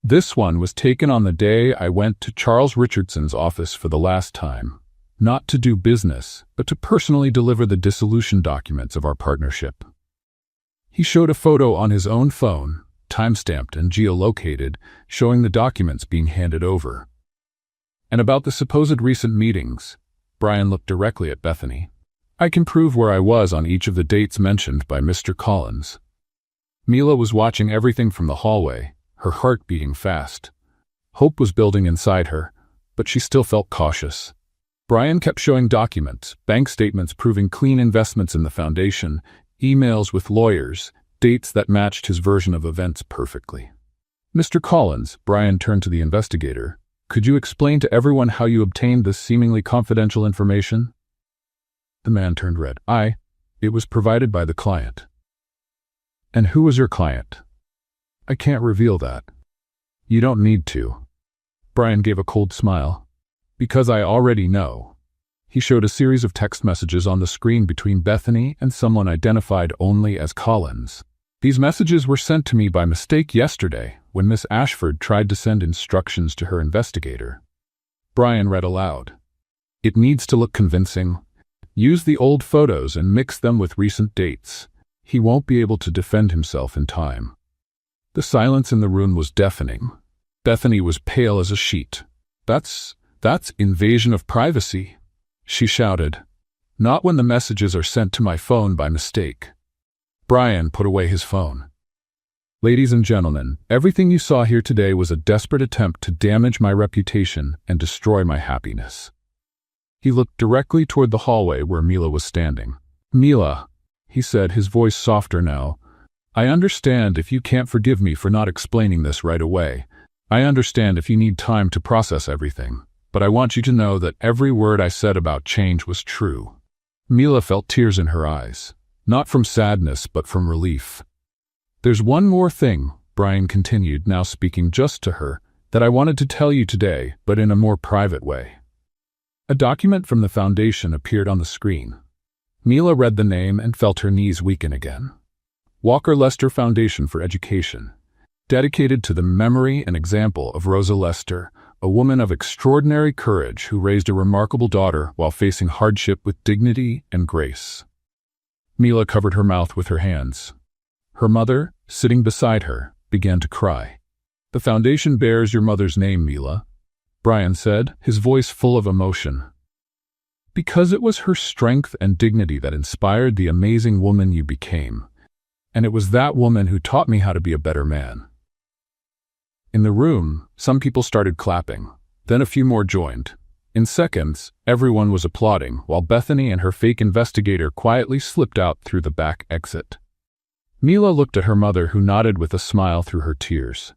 this one was taken on the day I went to Charles Richardson's office for the last time, not to do business, but to personally deliver the dissolution documents of our partnership. He showed a photo on his own phone, time-stamped and geolocated, showing the documents being handed over. And about the supposed recent meetings, Brian looked directly at Bethany. I can prove where I was on each of the dates mentioned by Mr. Collins. Mila was watching everything from the hallway, her heart beating fast. Hope was building inside her, but she still felt cautious. Brian kept showing documents, bank statements proving clean investments in the foundation, emails with lawyers, dates that matched his version of events perfectly. Mr. Collins, Brian turned to the investigator, could you explain to everyone how you obtained this seemingly confidential information? The man turned red. It was provided by the client. And who was your client? I can't reveal that. You don't need to. Brian gave a cold smile. Because I already know. He showed a series of text messages on the screen between Bethany and someone identified only as Collins. These messages were sent to me by mistake yesterday when Miss Ashford tried to send instructions to her investigator. Brian read aloud. It needs to look convincing. Use the old photos and mix them with recent dates. He won't be able to defend himself in time. The silence in the room was deafening. Bethany was pale as a sheet. That's invasion of privacy, she shouted. Not when the messages are sent to my phone by mistake. Brian put away his phone. Ladies and gentlemen, everything you saw here today was a desperate attempt to damage my reputation and destroy my happiness. He looked directly toward the hallway where Mila was standing. Mila, he said, his voice softer now, I understand if you can't forgive me for not explaining this right away. I understand if you need time to process everything, but I want you to know that every word I said about change was true. Mila felt tears in her eyes, not from sadness but from relief. There's one more thing, Brian continued, now speaking just to her, that I wanted to tell you today, but in a more private way. A document from the foundation appeared on the screen. Mila read the name and felt her knees weaken again. Walker Lester Foundation for Education, dedicated to the memory and example of Rosa Lester, a woman of extraordinary courage who raised a remarkable daughter while facing hardship with dignity and grace. Mila covered her mouth with her hands. Her mother, sitting beside her, began to cry. The foundation bears your mother's name, Mila, Brian said, his voice full of emotion. Because it was her strength and dignity that inspired the amazing woman you became, and it was that woman who taught me how to be a better man. In the room, some people started clapping, then a few more joined. In seconds, everyone was applauding, while Bethany and her fake investigator quietly slipped out through the back exit. Mila looked at her mother, who nodded with a smile through her tears.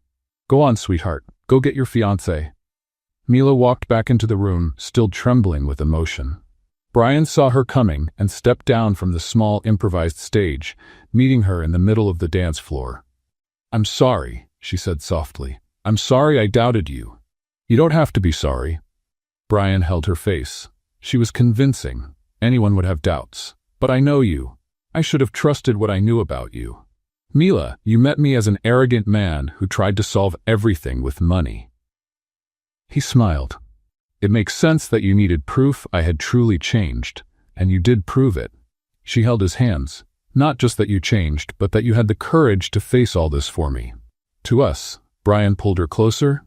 Go on, sweetheart, go get your fiancé. Mila walked back into the room, still trembling with emotion. Brian saw her coming and stepped down from the small improvised stage, meeting her in the middle of the dance floor. I'm sorry, she said softly. I'm sorry I doubted you. You don't have to be sorry. Brian held her face. She was convincing. Anyone would have doubts. But I know you. I should have trusted what I knew about you. Mila, you met me as an arrogant man who tried to solve everything with money. He smiled. It makes sense that you needed proof I had truly changed, and you did prove it. She held his hands. Not just that you changed, but that you had the courage to face all this for me. To us, Brian pulled her closer,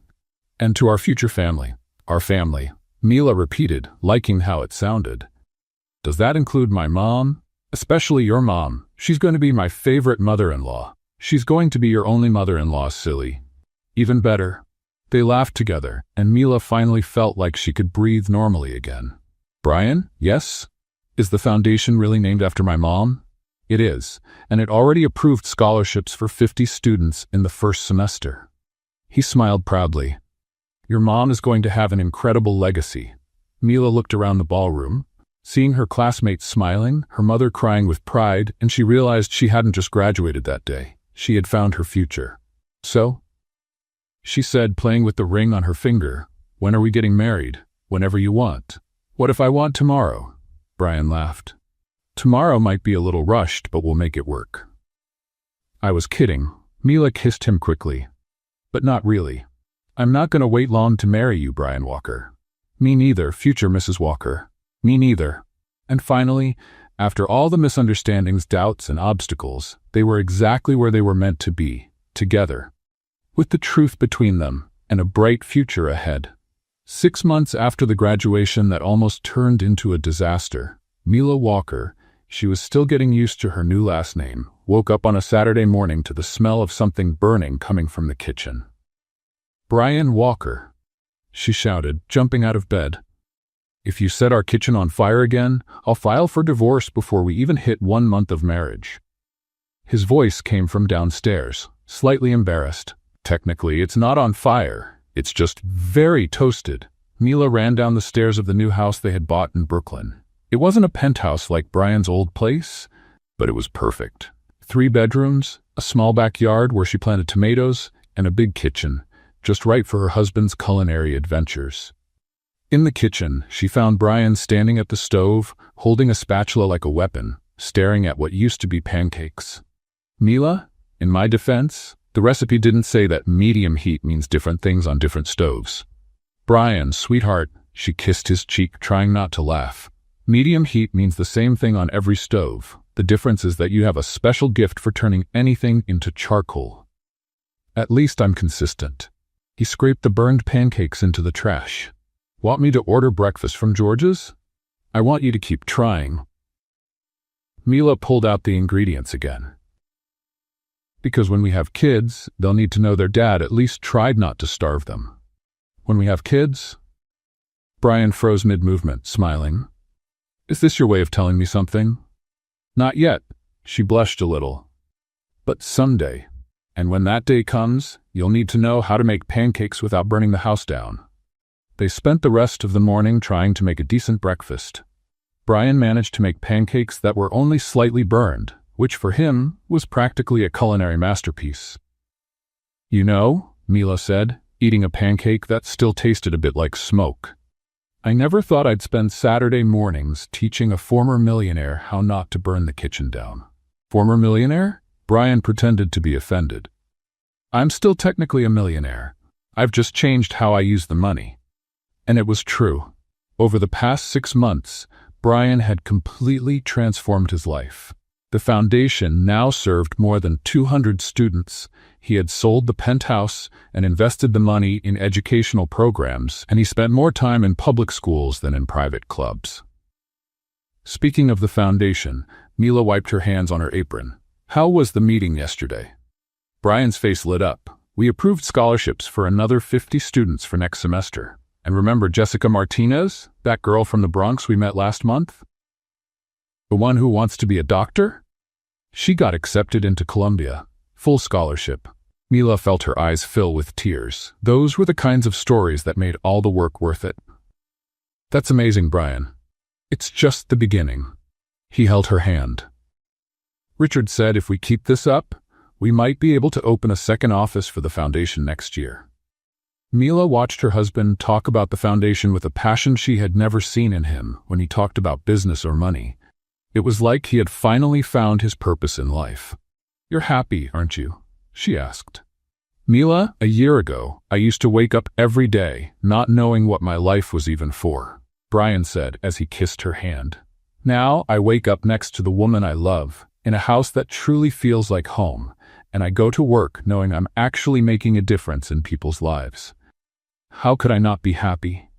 and to our future family. Our family, Mila repeated, liking how it sounded. Does that include my mom? Especially your mom. She's going to be my favorite mother-in-law. She's going to be your only mother-in-law, silly. Even better. They laughed together, and Mila finally felt like she could breathe normally again. Brian, yes? Is the foundation really named after my mom? It is, and it already approved scholarships for 50 students in the first semester. He smiled proudly. Your mom is going to have an incredible legacy. Mila looked around the ballroom, seeing her classmates smiling, her mother crying with pride, and she realized she hadn't just graduated that day. She had found her future. So? She said, playing with the ring on her finger, when are we getting married? Whenever you want. What if I want tomorrow? Brian laughed. Tomorrow might be a little rushed, but we'll make it work. I was kidding. Mila kissed him quickly. But not really. I'm not going to wait long to marry you, Brian Walker. Me neither, future Mrs. Walker. Me neither. And finally, after all the misunderstandings, doubts, and obstacles, they were exactly where they were meant to be, together. With the truth between them, and a bright future ahead. 6 months after the graduation that almost turned into a disaster, Mila Walker, she was still getting used to her new last name, woke up on a Saturday morning to the smell of something burning coming from the kitchen. Brian Walker, she shouted, jumping out of bed. If you set our kitchen on fire again, I'll file for divorce before we even hit 1 month of marriage. His voice came from downstairs, slightly embarrassed. Technically, it's not on fire. It's just very toasted. Mila ran down the stairs of the new house they had bought in Brooklyn. It wasn't a penthouse like Brian's old place, but it was perfect. 3 bedrooms, a small backyard where she planted tomatoes, and a big kitchen, just right for her husband's culinary adventures. In the kitchen, she found Brian standing at the stove, holding a spatula like a weapon, staring at what used to be pancakes. Mila, in my defense, the recipe didn't say that medium heat means different things on different stoves. Brian, sweetheart, She kissed his cheek, trying not to laugh. Medium heat means the same thing on every stove. The difference is that you have a special gift for turning anything into charcoal. At least I'm consistent. He scraped the burned pancakes into the trash. Want me to order breakfast from George's? I want you to keep trying. Mila pulled out the ingredients again. Because when we have kids, they'll need to know their dad at least tried not to starve them. When we have kids? Brian froze mid-movement, smiling. Is this your way of telling me something? Not yet. She blushed a little. But someday. And when that day comes, you'll need to know how to make pancakes without burning the house down. They spent the rest of the morning trying to make a decent breakfast. Brian managed to make pancakes that were only slightly burned, which for him was practically a culinary masterpiece. You know, Mila said, eating a pancake that still tasted a bit like smoke. I never thought I'd spend Saturday mornings teaching a former millionaire how not to burn the kitchen down. Former millionaire? Brian pretended to be offended. I'm still technically a millionaire. I've just changed how I use the money. And it was true. Over the past 6 months, Brian had completely transformed his life. The foundation now served more than 200 students. He had sold the penthouse and invested the money in educational programs, and he spent more time in public schools than in private clubs. Speaking of the foundation, Mila wiped her hands on her apron. How was the meeting yesterday? Brian's face lit up. We approved scholarships for another 50 students for next semester. And remember Jessica Martinez, that girl from the Bronx we met last month? The one who wants to be a doctor? She got accepted into Columbia. Full scholarship. Mila felt her eyes fill with tears. Those were the kinds of stories that made all the work worth it. That's amazing, Brian. It's just the beginning. He held her hand. Richard said if we keep this up, we might be able to open a second office for the foundation next year. Mila watched her husband talk about the foundation with a passion she had never seen in him when he talked about business or money. It was like he had finally found his purpose in life. You're happy, aren't you? She asked. Mila, a year ago, I used to wake up every day, not knowing what my life was even for, Brian said as he kissed her hand. Now I wake up next to the woman I love, in a house that truly feels like home, and I go to work knowing I'm actually making a difference in people's lives. How could I not be happy?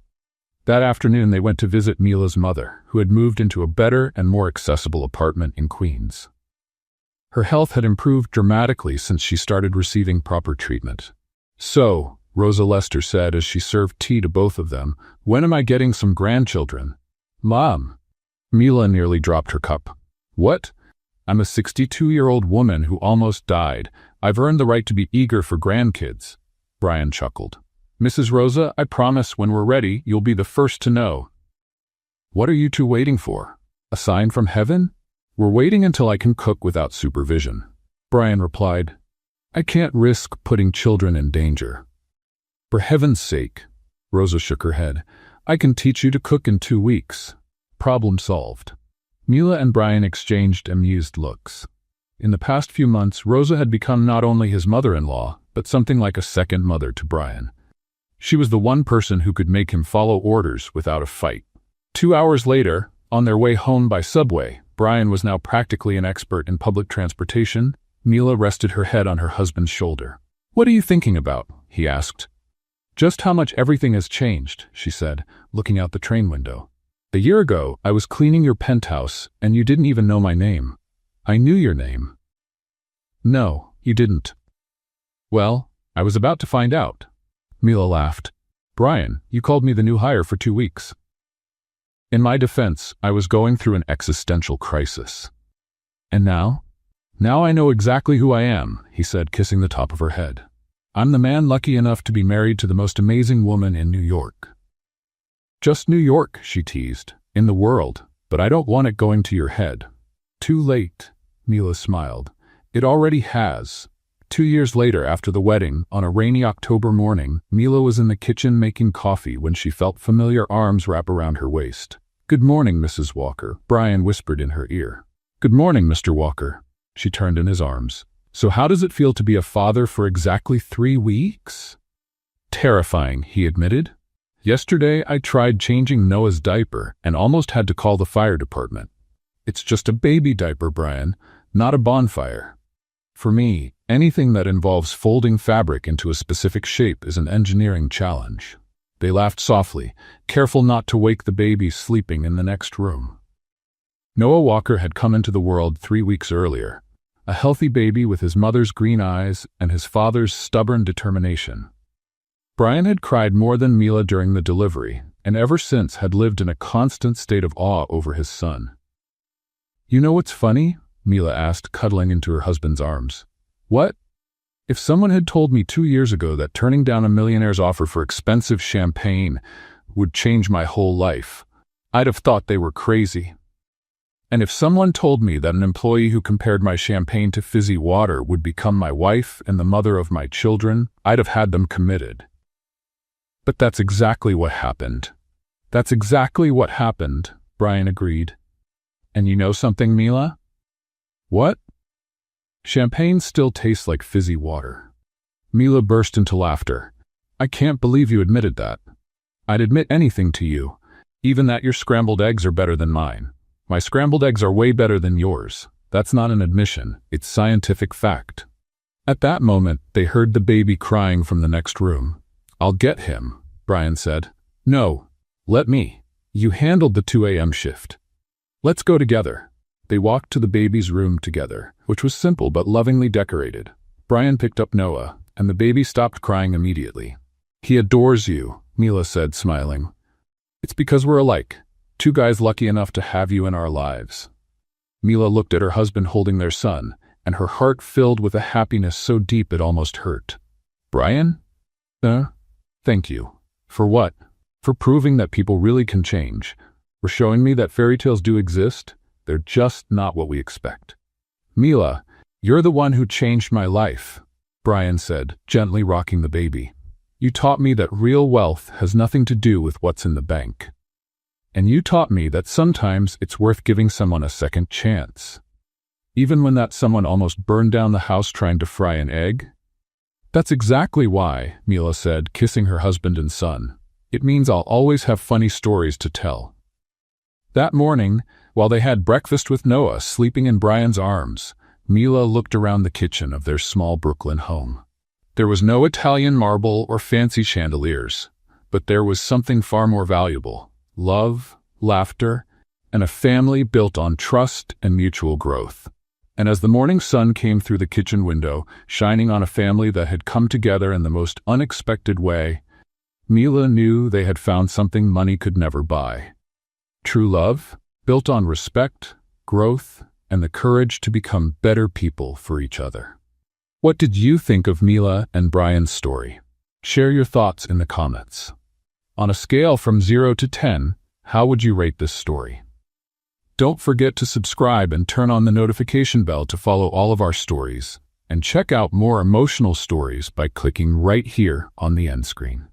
That afternoon they went to visit Mila's mother, who had moved into a better and more accessible apartment in Queens. Her health had improved dramatically since she started receiving proper treatment. So, Rosa Lester said as she served tea to both of them, when am I getting some grandchildren? Mom. Mila nearly dropped her cup. What? I'm a 62-year-old woman who almost died. I've earned the right to be eager for grandkids. Brian chuckled. Mrs. Rosa, I promise when we're ready, you'll be the first to know. What are you two waiting for? A sign from heaven? We're waiting until I can cook without supervision. Brian replied, I can't risk putting children in danger. For heaven's sake, Rosa shook her head, I can teach you to cook in 2 weeks. Problem solved. Mila and Brian exchanged amused looks. In the past few months, Rosa had become not only his mother-in-law, but something like a second mother to Brian. She was the one person who could make him follow orders without a fight. 2 hours later, on their way home by subway, Brian was now practically an expert in public transportation. Mila rested her head on her husband's shoulder. What are you thinking about? He asked. Just how much everything has changed, she said, looking out the train window. A year ago, I was cleaning your penthouse, and you didn't even know my name. I knew your name. No, you didn't. Well, I was about to find out. Mila laughed. Brian, you called me the new hire for 2 weeks. In my defense, I was going through an existential crisis. And now? Now I know exactly who I am, he said, kissing the top of her head. I'm the man lucky enough to be married to the most amazing woman in New York. Just New York, she teased, in the world, but I don't want it going to your head. Too late, Mila smiled. It already has. 2 years later, after the wedding, on a rainy October morning, Mila was in the kitchen making coffee when she felt familiar arms wrap around her waist. Good morning, Mrs. Walker, Brian whispered in her ear. Good morning, Mr. Walker. She turned in his arms. So how does it feel to be a father for exactly 3 weeks? Terrifying, he admitted. Yesterday, I tried changing Noah's diaper and almost had to call the fire department. It's just a baby diaper, Brian, not a bonfire. For me, anything that involves folding fabric into a specific shape is an engineering challenge. They laughed softly, careful not to wake the baby sleeping in the next room. Noah Walker had come into the world 3 weeks earlier, a healthy baby with his mother's green eyes and his father's stubborn determination. Brian had cried more than Mila during the delivery, and ever since had lived in a constant state of awe over his son. "You know what's funny?" Mila asked, cuddling into her husband's arms. "What? If someone had told me 2 years ago that turning down a millionaire's offer for expensive champagne would change my whole life, I'd have thought they were crazy. And if someone told me that an employee who compared my champagne to fizzy water would become my wife and the mother of my children, I'd have had them committed. But that's exactly what happened." "That's exactly what happened," Brian agreed. "And you know something, Mila?" "What?" "Champagne still tastes like fizzy water." Mila burst into laughter. "I can't believe you admitted that." "I'd admit anything to you, even that your scrambled eggs are better than mine. My scrambled eggs are way better than yours. That's not an admission, it's scientific fact." At that moment, they heard the baby crying from the next room. "I'll get him," Brian said. "No, let me. You handled the 2 a.m. shift. Let's go together." They walked to the baby's room together, which was simple but lovingly decorated. Brian picked up Noah, and the baby stopped crying immediately. "He adores you," Mila said, smiling. "It's because we're alike. 2 guys lucky enough to have you in our lives." Mila looked at her husband holding their son, and her heart filled with a happiness so deep it almost hurt. "Brian? Thank you." "For what?" "For proving that people really can change. For showing me that fairy tales do exist. They're just not what we expect." "Mila, you're the one who changed my life," Brian said, gently rocking the baby. "You taught me that real wealth has nothing to do with what's in the bank. And you taught me that sometimes it's worth giving someone a second chance. Even when that someone almost burned down the house trying to fry an egg." "That's exactly why," Mila said, kissing her husband and son. "It means I'll always have funny stories to tell." That morning, while they had breakfast with Noah sleeping in Brian's arms, Mila looked around the kitchen of their small Brooklyn home. There was no Italian marble or fancy chandeliers, but there was something far more valuable: love, laughter, and a family built on trust and mutual growth. And as the morning sun came through the kitchen window, shining on a family that had come together in the most unexpected way, Mila knew they had found something money could never buy. True love, built on respect, growth, and the courage to become better people for each other. What did you think of Mila and Brian's story? Share your thoughts in the comments. On a scale from 0 to 10, how would you rate this story? Don't forget to subscribe and turn on the notification bell to follow all of our stories, and check out more emotional stories by clicking right here on the end screen.